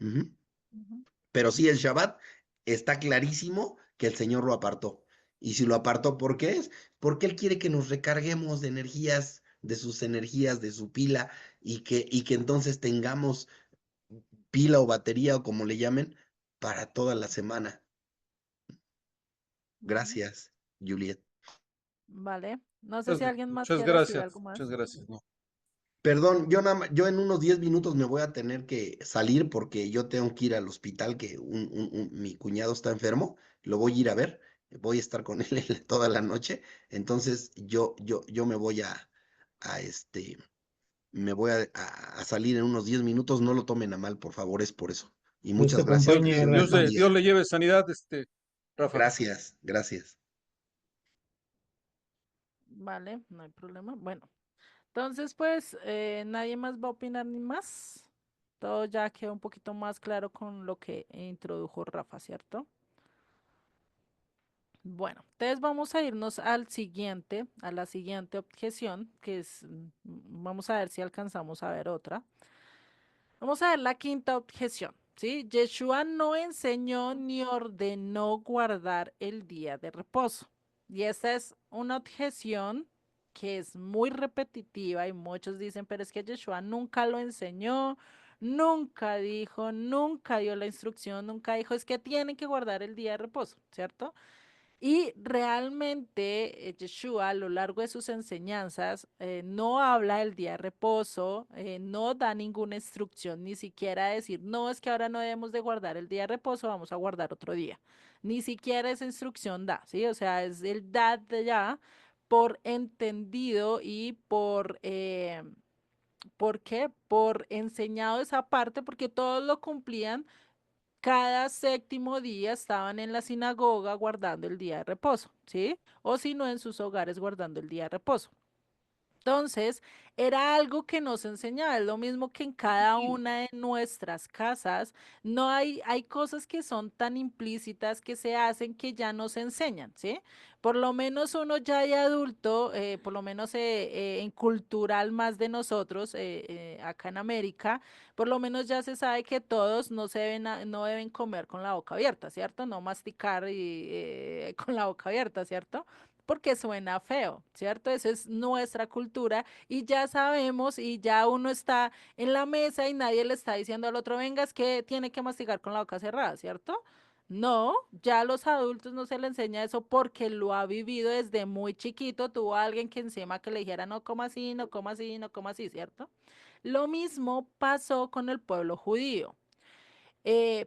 Ujú. Ujú. Pero sí, el Shabbat está clarísimo que el Señor lo apartó. Y si lo apartó, ¿por qué es? Porque Él quiere que nos recarguemos de energías, de sus energías, de su pila, y que entonces tengamos pila o batería o como le llamen, para toda la semana. Ujú. Gracias, Juliet. Vale. No sé si alguien más Muchas quiere decir gracias, algo muchas más. gracias. No. Perdón, yo en unos 10 minutos me voy a tener que salir porque yo tengo que ir al hospital, que mi cuñado está enfermo, lo voy a ir a ver, voy a estar con él toda la noche, entonces yo me voy a salir en unos 10 minutos, no lo tomen a mal, por favor, es por eso. Y Dios te muchas gracias, que acompañe, Dios les Rafa. Dios bendiga. le lleve sanidad, Rafa. Gracias, gracias. Vale, no hay problema. Bueno, entonces pues nadie más va a opinar ni más. Todo ya quedó un poquito más claro con lo que introdujo Rafa, ¿cierto? Bueno, entonces vamos a irnos a la siguiente objeción, que es, vamos a ver si alcanzamos a ver otra. Vamos a ver la quinta objeción, ¿sí? Yeshua no enseñó ni ordenó guardar el día de reposo. Y esa es una objeción que es muy repetitiva y muchos dicen, pero es que Yeshua nunca lo enseñó, nunca dijo, nunca dio la instrucción, nunca dijo, es que tienen que guardar el día de reposo, ¿cierto? Y realmente Yeshua a lo largo de sus enseñanzas no habla del día de reposo, no da ninguna instrucción, ni siquiera decir, no, es que ahora no debemos de guardar el día de reposo, vamos a guardar otro día. Ni siquiera esa instrucción da, ¿sí? O sea, es el da de ya por entendido y ¿por qué? Por enseñado esa parte, porque todos lo cumplían cada séptimo día estaban en la sinagoga guardando el día de reposo, ¿sí? O si no, en sus hogares guardando el día de reposo. Entonces, era algo que nos enseñaba, es lo mismo que en cada Sí, una de nuestras casas, no hay cosas que son tan implícitas que se hacen que ya nos enseñan, ¿sí? Por lo menos uno ya de adulto, por lo menos en cultural más de nosotros, acá en América, por lo menos ya se sabe que todos no se deben, no deben comer con la boca abierta, ¿cierto? No masticar con la boca abierta, ¿cierto? Porque suena feo, ¿cierto? Esa es nuestra cultura y ya sabemos y ya uno está en la mesa y nadie le está diciendo al otro, venga, es que tiene que masticar con la boca cerrada, ¿cierto? No, ya a los adultos no se le enseña eso porque lo ha vivido desde muy chiquito, tuvo a alguien que encima que le dijera, no coma así, no coma así, no coma así, ¿cierto? Lo mismo pasó con el pueblo judío.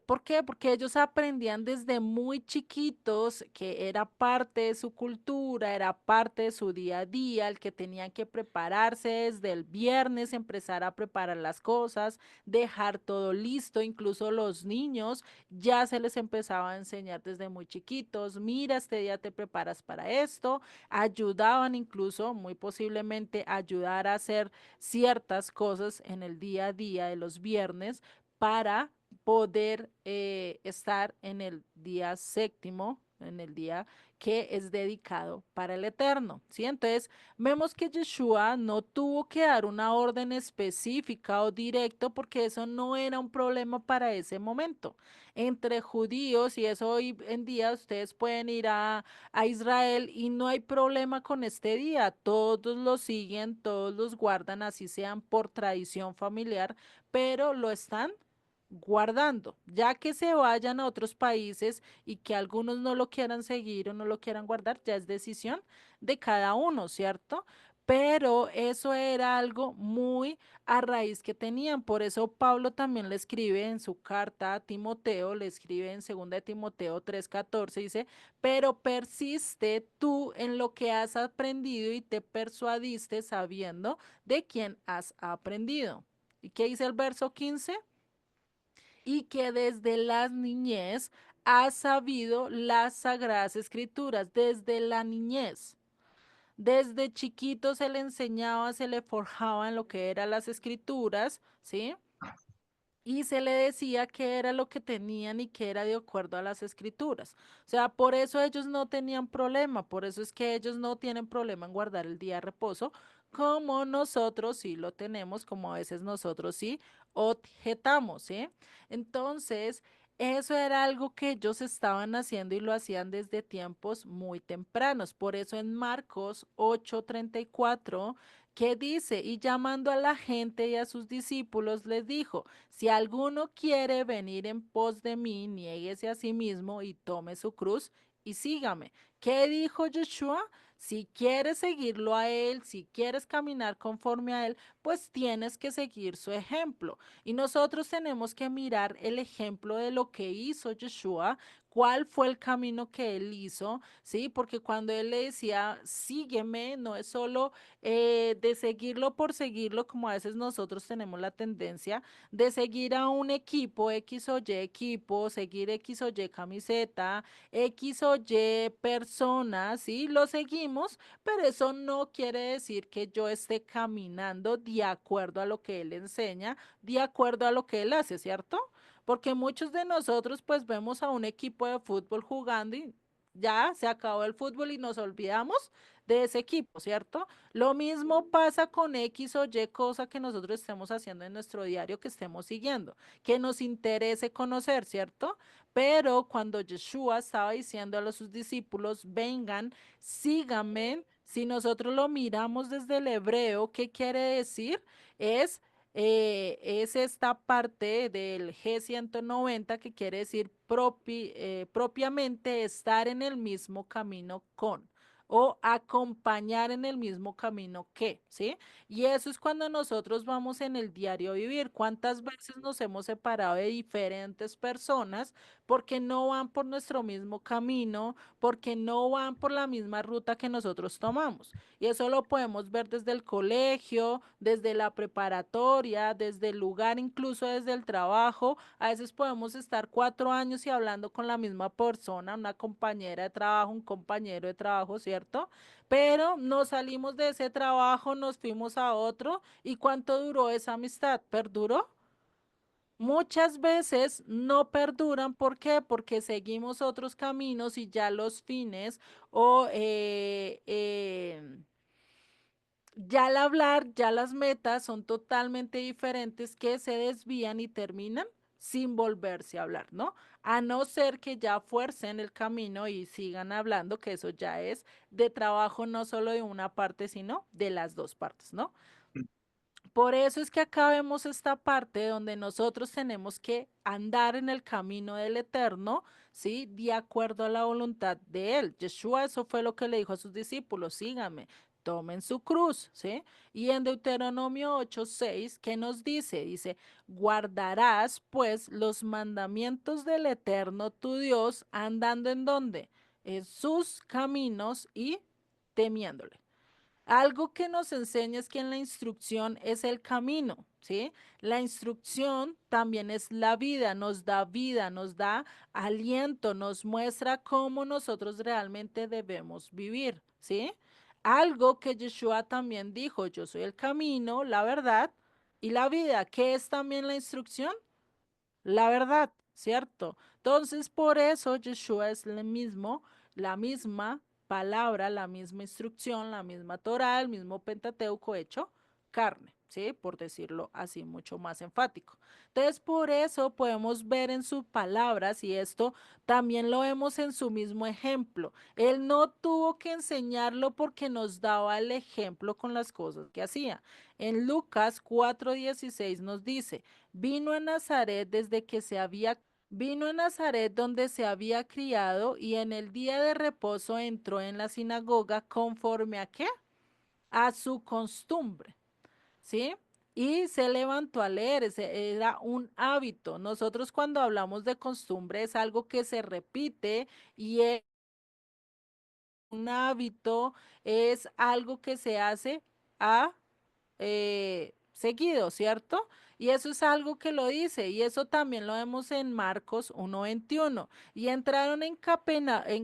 ¿Por qué? Porque ellos aprendían desde muy chiquitos que era parte de su cultura, era parte de su día a día, el que tenían que prepararse desde el viernes, empezar a preparar las cosas, dejar todo listo, incluso los niños ya se les empezaba a enseñar desde muy chiquitos, mira, este día te preparas para esto, ayudaban incluso, muy posiblemente, ayudar a hacer ciertas cosas en el día a día de los viernes para poder estar en el día séptimo, en el día que es dedicado para el Eterno, ¿sí? Entonces, vemos que Yeshua no tuvo que dar una orden específica o directo porque eso no era un problema para ese momento. Entre judíos, y eso hoy en día ustedes pueden ir a Israel y no hay problema con este día, todos lo siguen, todos los guardan, así sean por tradición familiar, pero lo están guardando, ya que se vayan a otros países y que algunos no lo quieran seguir o no lo quieran guardar, ya es decisión de cada uno, ¿cierto? Pero eso era algo muy a raíz que tenían, por eso Pablo también le escribe en su carta a Timoteo, le escribe en 2 de Timoteo 3:14, dice, pero persiste tú en lo que has aprendido y te persuadiste sabiendo de quién has aprendido. ¿Y qué dice el verso 15? Y que desde la niñez ha sabido las sagradas escrituras, desde la niñez. Desde chiquito se le enseñaba, se le forjaba en lo que eran las escrituras, ¿sí? Y se le decía qué era lo que tenían y qué era de acuerdo a las escrituras. O sea, por eso ellos no tenían problema, por eso es que ellos no tienen problema en guardar el día de reposo, como nosotros sí lo tenemos, como a veces nosotros sí objetamos, ¿sí? Entonces, eso era algo que ellos estaban haciendo y lo hacían desde tiempos muy tempranos. Por eso en Marcos 8:34, que dice, y llamando a la gente y a sus discípulos, les dijo, si alguno quiere venir en pos de mí, niéguese a sí mismo y tome su cruz y sígame. ¿Qué dijo Yeshua? Si quieres seguirlo a él, si quieres caminar conforme a él, pues tienes que seguir su ejemplo. Y nosotros tenemos que mirar el ejemplo de lo que hizo Yeshua, cuál fue el camino que él hizo, ¿sí? Porque cuando él le decía, sígueme, no es solo de seguirlo por seguirlo, como a veces nosotros tenemos la tendencia, de seguir a un equipo, X o Y equipo, seguir X o Y camiseta, X o Y personas, ¿sí? Lo seguimos, pero eso no quiere decir que yo esté caminando de acuerdo a lo que él enseña, de acuerdo a lo que él hace, ¿cierto? Porque muchos de nosotros pues vemos a un equipo de fútbol jugando y ya se acabó el fútbol y nos olvidamos de ese equipo, ¿cierto? Lo mismo pasa con X o Y cosa que nosotros estemos haciendo en nuestro diario, que estemos siguiendo, que nos interese conocer, ¿cierto? Pero cuando Yeshua estaba diciendo sus discípulos, vengan, síganme, si nosotros lo miramos desde el hebreo, ¿qué quiere decir? Es es esta parte del G190 que quiere decir propiamente estar en el mismo camino con o acompañar en el mismo camino que, ¿sí? Y eso es cuando nosotros vamos en el diario vivir. ¿Cuántas veces nos hemos separado de diferentes personas porque no van por nuestro mismo camino, porque no van por la misma ruta que nosotros tomamos? Y eso lo podemos ver desde el colegio, desde la preparatoria, desde el lugar, incluso desde el trabajo. A veces podemos estar 4 años y hablando con la misma persona, una compañera de trabajo, un compañero de trabajo, ¿cierto? Pero nos salimos de ese trabajo, nos fuimos a otro. ¿Y cuánto duró esa amistad? ¿Perduró? Muchas veces no perduran, ¿por qué? Porque seguimos otros caminos y ya los fines o ya al hablar, ya las metas son totalmente diferentes que se desvían y terminan sin volverse a hablar, ¿no? A no ser que ya fuercen el camino y sigan hablando, que eso ya es de trabajo no solo de una parte, sino de las dos partes, ¿no? Por eso es que acá vemos esta parte donde nosotros tenemos que andar en el camino del Eterno, ¿sí? De acuerdo a la voluntad de Él. Yeshua, eso fue lo que le dijo a sus discípulos, síganme, tomen su cruz, ¿sí? Y en Deuteronomio 8:6, ¿qué nos dice? Dice, guardarás pues los mandamientos del Eterno tu Dios, andando en dónde? En sus caminos y temiéndole. Algo que nos enseña es que en la instrucción es el camino, ¿sí? La instrucción también es la vida, nos da aliento, nos muestra cómo nosotros realmente debemos vivir, ¿sí? Algo que Yeshua también dijo, yo soy el camino, la verdad y la vida. ¿Qué es también la instrucción? La verdad, ¿cierto? Entonces, por eso Yeshua es el mismo, la misma palabra, la misma instrucción, la misma Torah, el mismo Pentateuco hecho carne, ¿sí? Por decirlo así, mucho más enfático. Entonces, por eso podemos ver en sus palabras, y esto también lo vemos en su mismo ejemplo. Él no tuvo que enseñarlo porque nos daba el ejemplo con las cosas que hacía. En Lucas 4:16 nos dice, vino a Nazaret vino a Nazaret donde se había criado y en el día de reposo entró en la sinagoga conforme a qué? A su costumbre, ¿sí? Y se levantó a leer, ese era un hábito. Nosotros cuando hablamos de costumbre es algo que se repite y es un hábito, es algo que se hace a seguido, ¿cierto? Y eso es algo que lo dice, y eso también lo vemos en Marcos 1:21. Y entraron en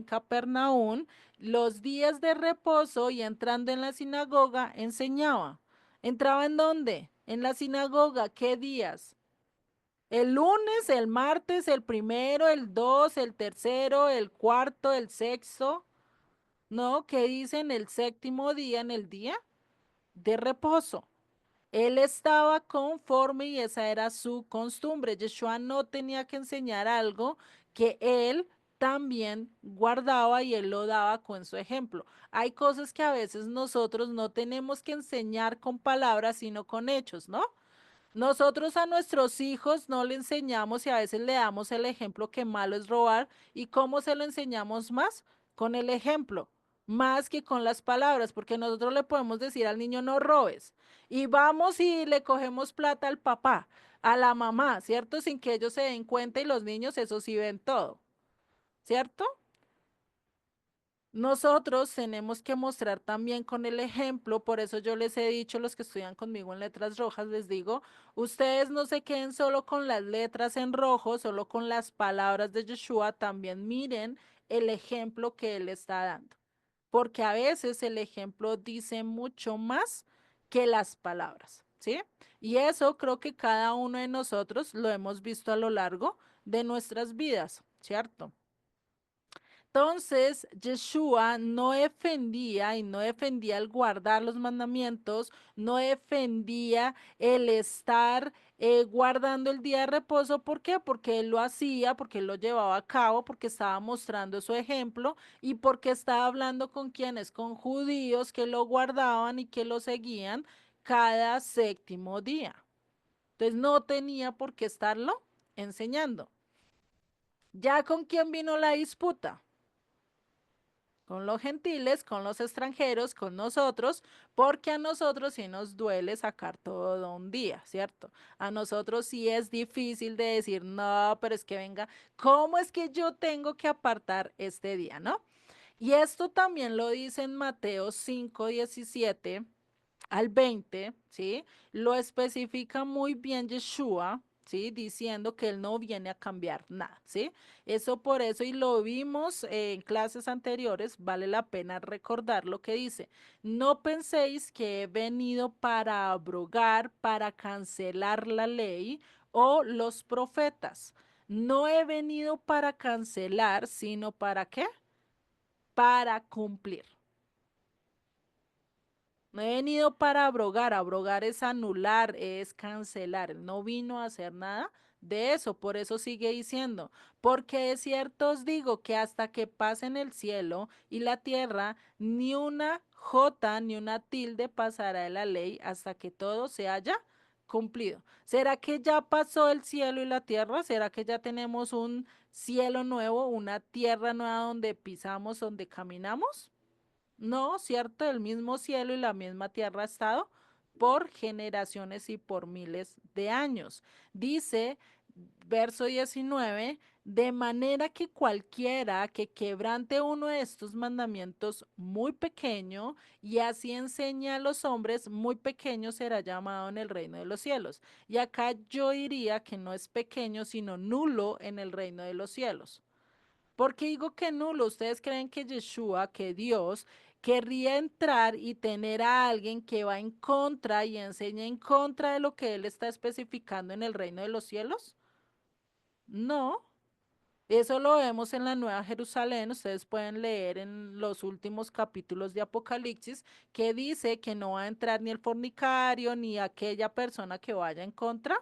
Capernaum los días de reposo y entrando en la sinagoga enseñaba. ¿Entraba en dónde? En la sinagoga, ¿qué días? El lunes, el martes, el primero, el dos, el tercero, el cuarto, el sexto. ¿No? ¿Qué dicen el séptimo día en el día de reposo? Él estaba conforme y esa era su costumbre. Yeshua no tenía que enseñar algo que él también guardaba y él lo daba con su ejemplo. Hay cosas que a veces nosotros no tenemos que enseñar con palabras, sino con hechos, ¿no? Nosotros a nuestros hijos no le enseñamos y a veces le damos el ejemplo que malo es robar. ¿Y cómo se lo enseñamos más? Con el ejemplo, más que con las palabras, porque nosotros le podemos decir al niño no robes y vamos y le cogemos plata al papá, a la mamá, ¿cierto? Sin que ellos se den cuenta y los niños eso sí ven todo, ¿cierto? Nosotros tenemos que mostrar también con el ejemplo, por eso yo les he dicho, los que estudian conmigo en letras rojas, les digo, ustedes no se queden solo con las letras en rojo, solo con las palabras de Yeshua, también miren el ejemplo que él está dando, porque a veces el ejemplo dice mucho más que las palabras, ¿sí? Y eso creo que cada uno de nosotros lo hemos visto a lo largo de nuestras vidas, ¿cierto? Entonces, Yeshua no defendía y no defendía el guardar los mandamientos, no defendía el estar guardando el día de reposo. ¿Por qué? Porque él lo hacía, porque él lo llevaba a cabo, porque estaba mostrando su ejemplo y porque estaba hablando con quienes, con judíos que lo guardaban y que lo seguían cada séptimo día. Entonces, no tenía por qué estarlo enseñando. ¿Ya con quién vino la disputa? Con los gentiles, con los extranjeros, con nosotros, porque a nosotros sí nos duele sacar todo un día, ¿cierto? A nosotros sí es difícil de decir, no, pero es que venga, ¿cómo es que yo tengo que apartar este día, no? Y esto también lo dice en Mateo 5:17 al 20, ¿sí? Lo especifica muy bien Yeshua, ¿sí? Diciendo que él no viene a cambiar nada, ¿sí? Eso por eso, y lo vimos en clases anteriores, vale la pena recordar lo que dice. No penséis que he venido para abrogar, para cancelar la ley o los profetas. No he venido para cancelar, sino ¿para qué? Para cumplir. No he venido para abrogar, abrogar es anular, es cancelar. Él no vino a hacer nada de eso, por eso sigue diciendo, porque de cierto os digo que hasta que pasen el cielo y la tierra, ni una jota ni una tilde pasará de la ley hasta que todo se haya cumplido. ¿Será que ya pasó el cielo y la tierra? ¿Será que ya tenemos un cielo nuevo, una tierra nueva donde pisamos, donde caminamos? No, cierto, el mismo cielo y la misma tierra ha estado por generaciones y por miles de años. Dice, verso 19, de manera que cualquiera que quebrante uno de estos mandamientos muy pequeño y así enseñe a los hombres, muy pequeño será llamado en el reino de los cielos. Y acá yo diría que no es pequeño, sino nulo en el reino de los cielos. ¿Por qué digo que nulo? ¿Ustedes creen que Yeshua, que Dios, querría entrar y tener a alguien que va en contra y enseña en contra de lo que él está especificando en el reino de los cielos? No. Eso lo vemos en la Nueva Jerusalén. Ustedes pueden leer en los últimos capítulos de Apocalipsis que dice que no va a entrar ni el fornicario ni aquella persona que vaya en contra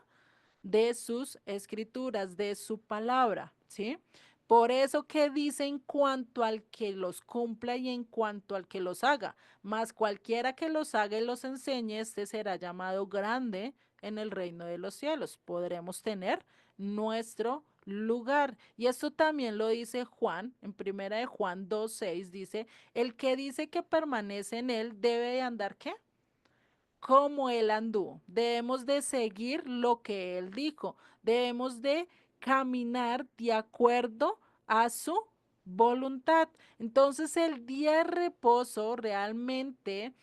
de sus escrituras, de su palabra, ¿sí? Por eso que dice en cuanto al que los cumpla y en cuanto al que los haga, mas cualquiera que los haga y los enseñe, este será llamado grande en el reino de los cielos. Podremos tener nuestro lugar. Y esto también lo dice Juan, en primera de Juan 2:6 dice, el que dice que permanece en él debe de andar, ¿qué? Como él anduvo. Debemos de seguir lo que él dijo. Debemos de caminar de acuerdo a su voluntad. Entonces el día de reposo realmente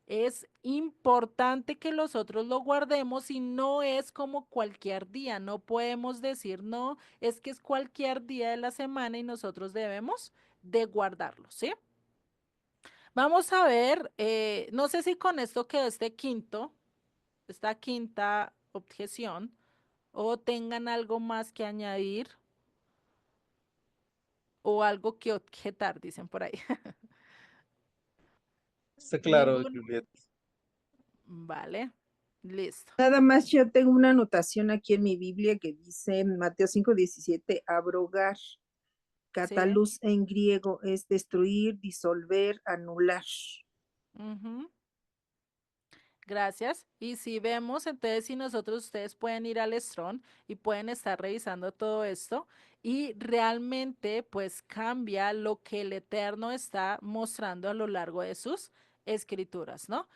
es importante que nosotros lo guardemos y no es como cualquier día. No podemos decir, no, es que es cualquier día de la semana y nosotros debemos de guardarlo, ¿sí? Vamos a ver, no sé si con esto quedó esta quinta objeción, o tengan algo más que añadir o algo que objetar, dicen por ahí. Está claro, Ninguno. Juliet. Vale, listo. Nada más yo tengo una anotación aquí en mi Biblia que dice en Mateo 5:17, abrogar. Sí. Cataluz en griego es destruir, disolver, anular. Ujú. Gracias. Y si vemos, entonces si nosotros, ustedes pueden ir al Strong y pueden estar revisando todo esto y realmente pues cambia lo que el Eterno está mostrando a lo largo de sus escrituras, ¿no?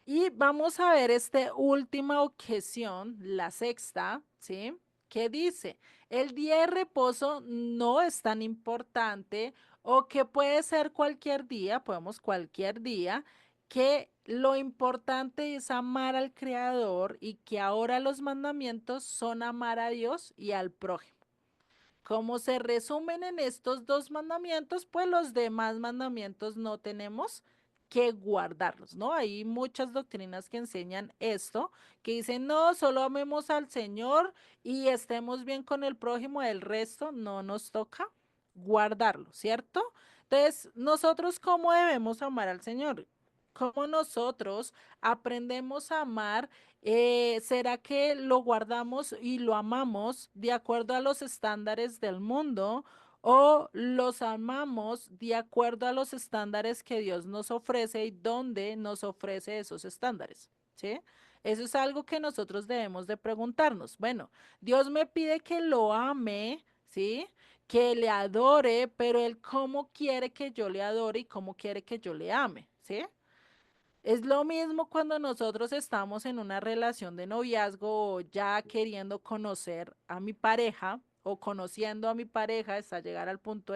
Y vamos a ver esta última objeción, la sexta, ¿sí? Que dice, el día de reposo no es tan importante o que puede ser cualquier día, podemos cualquier día, que lo importante es amar al Creador y que ahora los mandamientos son amar a Dios y al prójimo. Como se resumen en estos dos mandamientos, pues los demás mandamientos no tenemos que guardarlos, ¿no? Hay muchas doctrinas que enseñan esto, que dicen, no, solo amemos al Señor y estemos bien con el prójimo, el resto no nos toca guardarlo, ¿cierto? Entonces, nosotros, ¿cómo debemos amar al Señor? ¿Cómo nosotros aprendemos a amar? ¿Será que lo guardamos y lo amamos de acuerdo a los estándares del mundo o los amamos de acuerdo a los estándares que Dios nos ofrece y dónde nos ofrece esos estándares? ¿Sí? Eso es algo que nosotros debemos de preguntarnos. Bueno, Dios me pide que lo ame, ¿sí? Que le adore, pero Él cómo quiere que yo le adore y cómo quiere que yo le ame, ¿sí? Es lo mismo cuando nosotros estamos en una relación de noviazgo o ya queriendo conocer a mi pareja o conociendo a mi pareja hasta llegar al punto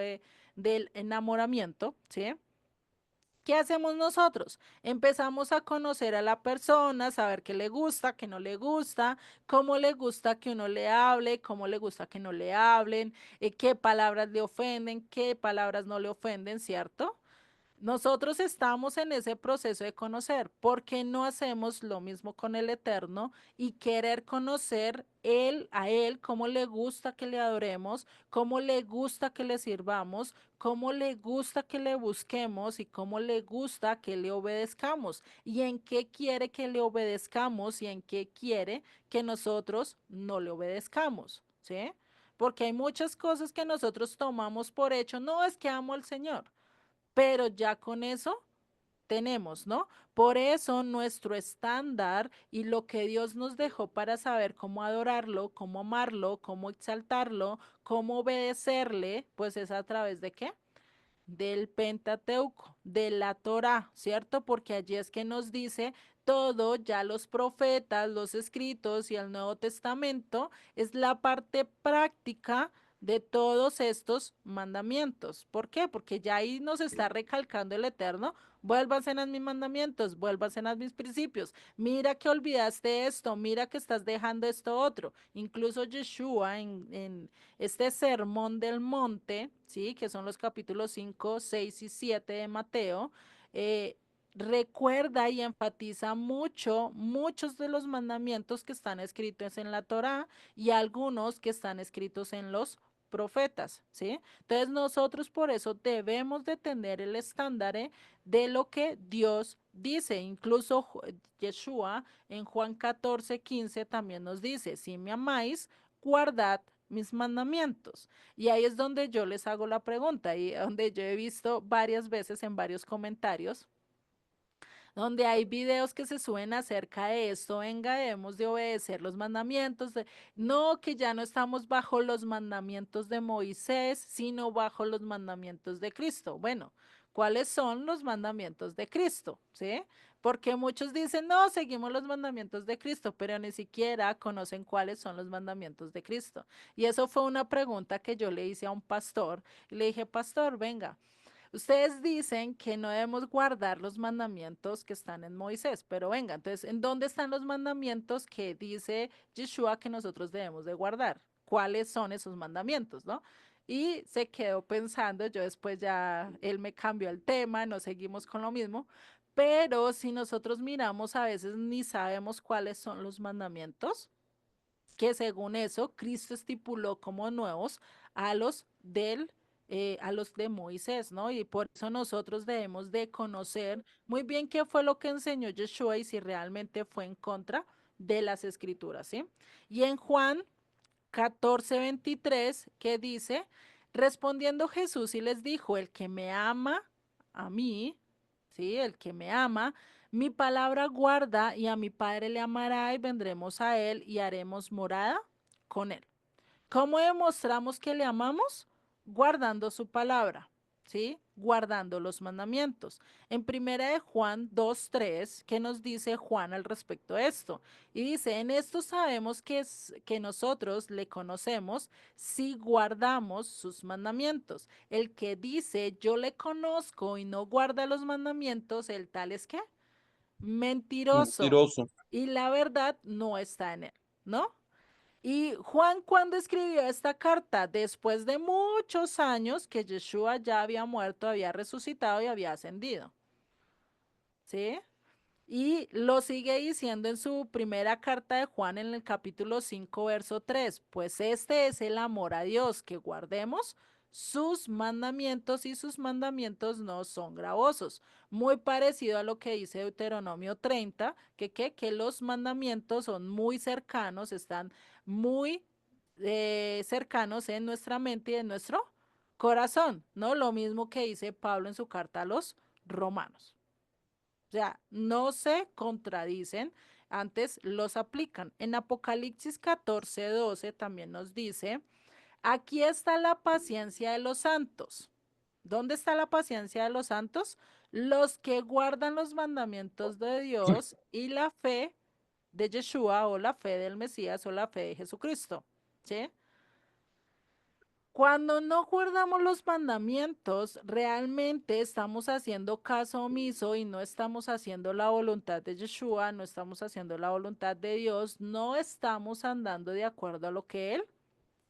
del enamoramiento, ¿sí? ¿Qué hacemos nosotros? Empezamos a conocer a la persona, saber qué le gusta, qué no le gusta, cómo le gusta que uno le hable, cómo le gusta que no le hablen, qué palabras le ofenden, qué palabras no le ofenden, ¿cierto? Nosotros estamos en ese proceso de conocer. ¿Por qué no hacemos lo mismo con el Eterno y querer conocer a Él, cómo le gusta que le adoremos, cómo le gusta que le sirvamos, cómo le gusta que le busquemos y cómo le gusta que le obedezcamos? ¿Y en qué quiere que le obedezcamos y en qué quiere que nosotros no le obedezcamos? ¿Sí? Porque hay muchas cosas que nosotros tomamos por hecho. No es que amo al Señor, pero ya con eso tenemos, ¿no? Por eso nuestro estándar y lo que Dios nos dejó para saber cómo adorarlo, cómo amarlo, cómo exaltarlo, cómo obedecerle, pues es a través de qué? Del Pentateuco, de la Torá, ¿cierto? Porque allí es que nos dice todo, ya los profetas, los escritos y el Nuevo Testamento es la parte práctica de todos estos mandamientos. ¿Por qué? Porque ya ahí nos está recalcando el Eterno, vuélvanse a mis mandamientos, vuélvanse a mis principios. Mira que olvidaste esto, mira que estás dejando esto otro. Incluso Yeshua en este sermón del monte, ¿sí? Que son los capítulos 5, 6 y 7 de Mateo, eh, recuerda y enfatiza mucho, muchos de los mandamientos que están escritos en la Torá y algunos que están escritos en los profetas, ¿sí? Entonces nosotros por eso debemos de tener el estándar de lo que Dios dice. Incluso Yeshua en Juan 14, 15 también nos dice, si me amáis, guardad mis mandamientos. Y ahí es donde yo les hago la pregunta y donde yo he visto varias veces en varios comentarios donde hay videos que se suben acerca de esto, venga, debemos de obedecer los mandamientos, no que ya no estamos bajo los mandamientos de Moisés, sino bajo los mandamientos de Cristo. Bueno, ¿cuáles son los mandamientos de Cristo? ¿Sí? Porque muchos dicen, no, seguimos los mandamientos de Cristo, pero ni siquiera conocen cuáles son los mandamientos de Cristo. Y eso fue una pregunta que yo le hice a un pastor y le dije, pastor, venga. Ustedes dicen que no debemos guardar los mandamientos que están en Moisés, pero venga, entonces, ¿en dónde están los mandamientos que dice Yeshua que nosotros debemos de guardar? ¿Cuáles son esos mandamientos, no? Y se quedó pensando, yo después ya, él me cambió el tema, no seguimos con lo mismo, pero si nosotros miramos a veces ni sabemos cuáles son los mandamientos, que según eso Cristo estipuló como nuevos a a los de Moisés, ¿no? Y por eso nosotros debemos de conocer muy bien qué fue lo que enseñó Yeshua y si realmente fue en contra de las escrituras, ¿sí? Y en Juan 14:23, que dice, respondiendo Jesús y les dijo, el que me ama a mí, ¿sí? El que me ama, mi palabra guarda y a mi Padre le amará y vendremos a él y haremos morada con él. ¿Cómo demostramos que le amamos? Guardando su palabra, ¿sí? Guardando los mandamientos. En primera de Juan 2:3, ¿qué nos dice Juan al respecto de esto? Y dice, en esto sabemos que nosotros le conocemos si guardamos sus mandamientos. El que dice, yo le conozco y no guarda los mandamientos, el tal es que mentiroso. Mentiroso. Y la verdad no está en él, ¿no? Y Juan, cuando escribió esta carta, después de muchos años que Yeshua ya había muerto, había resucitado y había ascendido, ¿sí? Y lo sigue diciendo en su primera carta de Juan en el capítulo 5, verso 3, pues este es el amor a Dios, que guardemos sus mandamientos y sus mandamientos no son gravosos. Muy parecido a lo que dice Deuteronomio 30, que los mandamientos son muy cercanos, están muy cercanos en nuestra mente y en nuestro corazón, ¿no? Lo mismo que dice Pablo en su carta a los romanos. O sea, no se contradicen, antes los aplican. En Apocalipsis 14:12 también nos dice, aquí está la paciencia de los santos. ¿Dónde está la paciencia de los santos? Los que guardan los mandamientos de Dios y la fe de Yeshua o la fe del Mesías o la fe de Jesucristo. ¿Sí? Cuando no guardamos los mandamientos, realmente estamos haciendo caso omiso y no estamos haciendo la voluntad de Yeshua, no estamos haciendo la voluntad de Dios, no estamos andando de acuerdo a lo que Él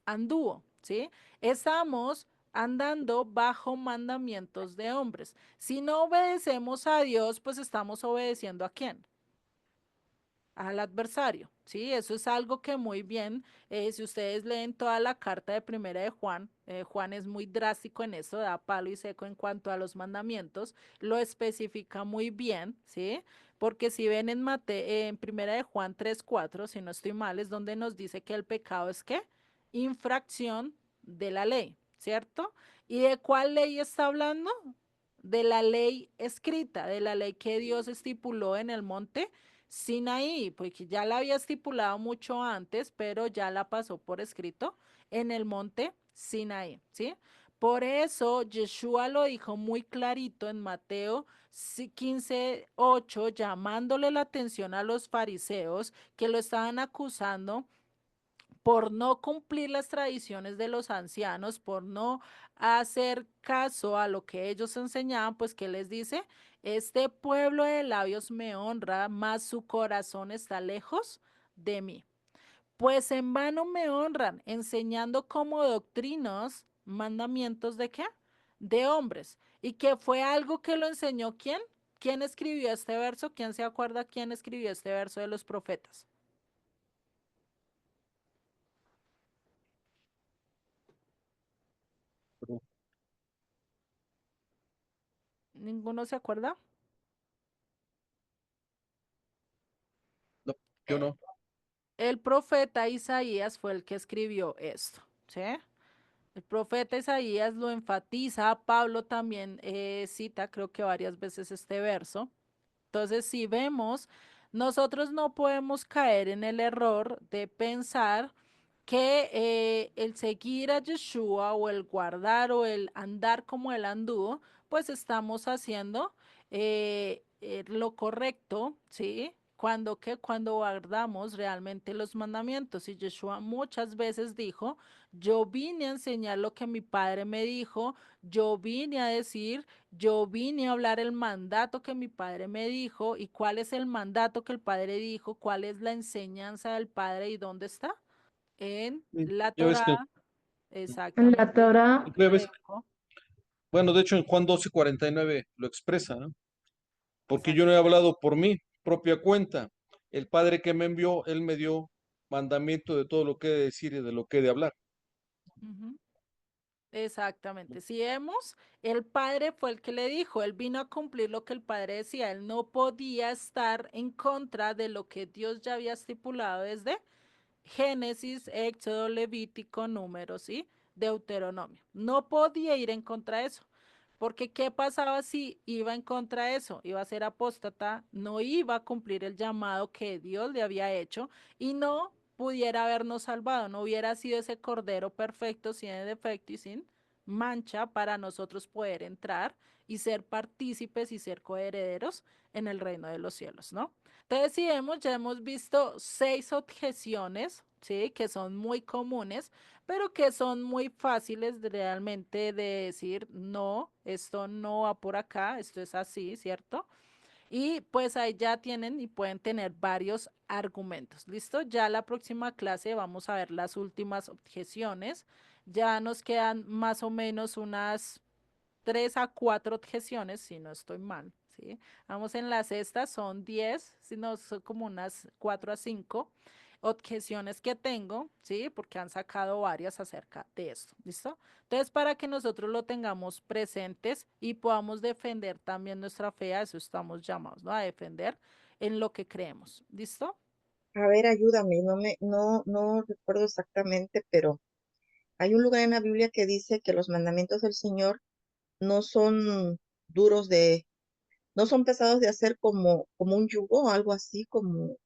anduvo, ¿sí? Estamos andando bajo mandamientos de hombres. Si no obedecemos a Dios, pues estamos obedeciendo ¿a quién? Al adversario, ¿sí? Eso es algo que muy bien, si ustedes leen toda la carta de primera de Juan, Juan es muy drástico en eso, da palo y seco en cuanto a los mandamientos, lo especifica muy bien, ¿sí? Porque si ven en primera de Juan 3:4, si no estoy mal, es donde nos dice que el pecado es ¿qué? Infracción de la ley, ¿cierto? ¿Y de cuál ley está hablando? De la ley escrita, de la ley que Dios estipuló en el monte Sinaí, porque ya la había estipulado mucho antes, pero ya la pasó por escrito en el monte Sinaí, ¿sí? Por eso Yeshua lo dijo muy clarito en Mateo 15:8, llamándole la atención a los fariseos que lo estaban acusando por no cumplir las tradiciones de los ancianos, por no hacer caso a lo que ellos enseñaban, pues ¿qué les dice? Este pueblo de labios me honra, mas su corazón está lejos de mí. Pues en vano me honran, enseñando como doctrinos mandamientos de qué? De hombres. ¿Y que fue algo que lo enseñó quién? ¿Quién escribió este verso? ¿Quién se acuerda quién escribió este verso de los profetas? ¿Ninguno se acuerda? No, yo no. El profeta Isaías fue el que escribió esto, ¿sí? El profeta Isaías lo enfatiza, Pablo también cita, creo que varias veces este verso. Entonces, si vemos, nosotros no podemos caer en el error de pensar que el seguir a Yeshua o el guardar o el andar como él anduvo, pues estamos haciendo lo correcto, ¿sí? Cuando guardamos realmente los mandamientos. Y Yeshua muchas veces dijo, yo vine a enseñar lo que mi padre me dijo, yo vine a decir, yo vine a hablar el mandato que mi padre me dijo. ¿Y cuál es el mandato que el padre dijo? ¿Cuál es la enseñanza del padre y dónde está? En Sí, la ya ves que, Torá, En la exactamente, Torah, ya ves, hebreo, bueno, de hecho en Juan 12:49 lo expresa, ¿no? Porque yo no he exacto. hablado por mi propia cuenta. El Padre que me envió, Él me dio mandamiento de todo lo que he de decir y de lo que he de hablar. Ujú, exactamente. Si vemos, el padre fue el que le dijo, él vino a cumplir lo que el padre decía, él no podía estar en contra de lo que Dios ya había estipulado desde Génesis, Éxodo, Levítico, Números y Deuteronomio. No podía ir en contra de eso. Porque ¿qué pasaba si iba en contra de eso? Iba a ser apóstata, no iba a cumplir el llamado que Dios le había hecho y no pudiera habernos salvado, no hubiera sido ese cordero perfecto, sin defecto y sin mancha para nosotros poder entrar y ser partícipes y ser coherederos en el reino de los cielos, ¿no? Entonces, si vemos, ya hemos visto 6 objeciones, ¿sí? Que son muy comunes, pero que son muy fáciles realmente de decir, no, esto no va por acá, esto es así, ¿cierto? Y pues ahí ya tienen y pueden tener varios argumentos. ¿Listo? Ya la próxima clase vamos a ver las últimas objeciones. Ya nos quedan más o menos unas 3 a 4 objeciones, si no estoy mal, ¿sí? Vamos en la sexta, son 10, si no, son como unas 4 a 5. objeciones que tengo, ¿sí? Porque han sacado varias acerca de esto, ¿listo? Entonces, para que nosotros lo tengamos presentes y podamos defender también nuestra fe, a eso estamos llamados, ¿no? A defender en lo que creemos, ¿listo? A ver, ayúdame, no recuerdo exactamente, pero hay un lugar en la Biblia que dice que los mandamientos del Señor no son duros no son pesados de hacer como un yugo, algo así como,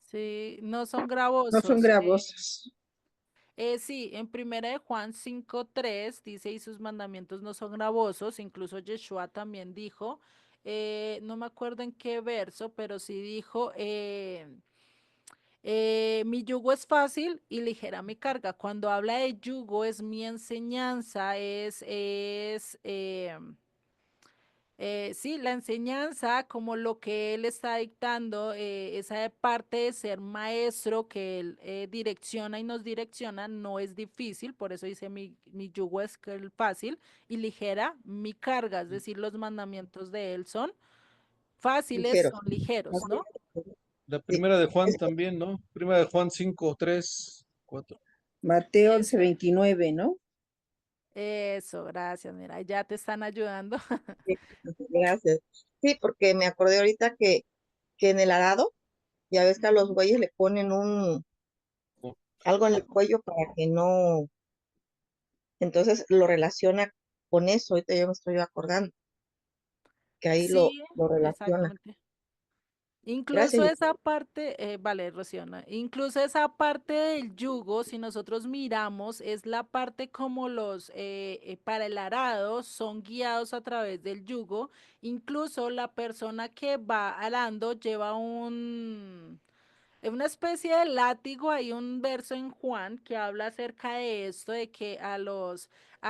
Sí, no son No son gravosos. gravosos. Sí, en primera de Juan 5:3 dice, y sus mandamientos no son gravosos, incluso Yeshua también dijo, no me acuerdo en qué verso, pero sí dijo, mi yugo es fácil y ligera mi carga. Cuando habla de yugo es mi enseñanza, sí, la enseñanza, como lo que él está dictando, esa de parte de ser maestro que él direcciona y nos direcciona, no es difícil, por eso dice mi yugo es fácil y ligera mi carga, es decir, los mandamientos de él son fáciles, ligeros. son ligeros, Así ¿no? es. La Sí, primera de Juan es también, ¿no? Primera de Juan 5, 3, 4. Mateo Eso, 11:29, ¿no? eso, gracias, mira, ya te están ayudando. que- gracias. Sí, porque me acordé ahorita que en el arado, ya ves que a los Ujú. bueyes le ponen algo en el cuello para que no, entonces lo relaciona con eso, ahorita yo me estoy acordando, que ahí Sí, lo relaciona. exactamente. Incluso Gracias. esa parte, vale, Rociona, incluso esa parte del yugo, si nosotros miramos, es la parte como para el arado son guiados a través del yugo. Incluso la persona que va arando lleva una especie de látigo. Hay un verso en Juan que habla acerca de esto, de que a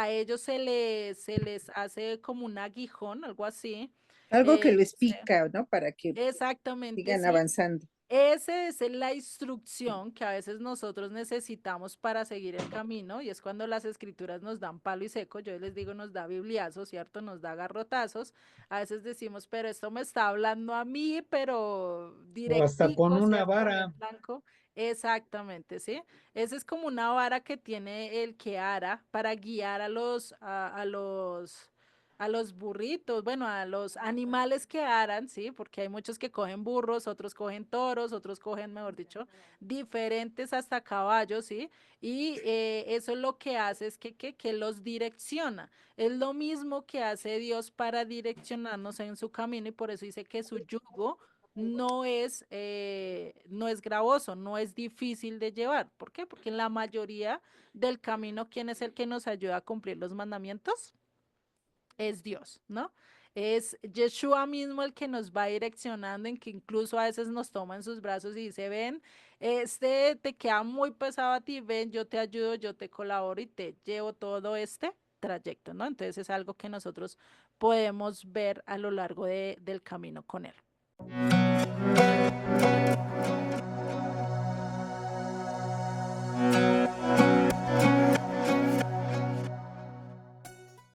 ellos se les hace como un aguijón, algo así. Algo que les Sí, pica, ¿no? Para que exactamente, sigan sí. avanzando. Esa es la instrucción que a veces nosotros necesitamos para seguir el camino y es cuando las escrituras nos dan palo y seco, yo les digo, nos da bibliazos, ¿cierto? Nos da garrotazos. A veces decimos, pero esto me está hablando a mí, pero O hasta con directico, una ¿cierto? vara. Bien blanco. Exactamente, ¿sí? Esa es como una vara que tiene el que ara para guiar a los burritos, bueno, a los animales que aran, ¿sí? Porque hay muchos que cogen burros, otros cogen toros, otros cogen, mejor dicho, diferentes hasta caballos, ¿sí? Y eso lo que hace es que los direcciona. Es lo mismo que hace Dios para direccionarnos en su camino y por eso dice que su yugo no es gravoso, no es difícil de llevar. ¿Por qué? Porque en la mayoría del camino, ¿quién es el que nos ayuda a cumplir los mandamientos? Es Dios, ¿no? Es Yeshua mismo el que nos va direccionando, en que incluso a veces nos toma en sus brazos y dice, ven, este te queda muy pesado a ti, ven, yo te ayudo, yo te colaboro y te llevo todo este trayecto, ¿no? Entonces es algo que nosotros podemos ver a lo largo del camino con él.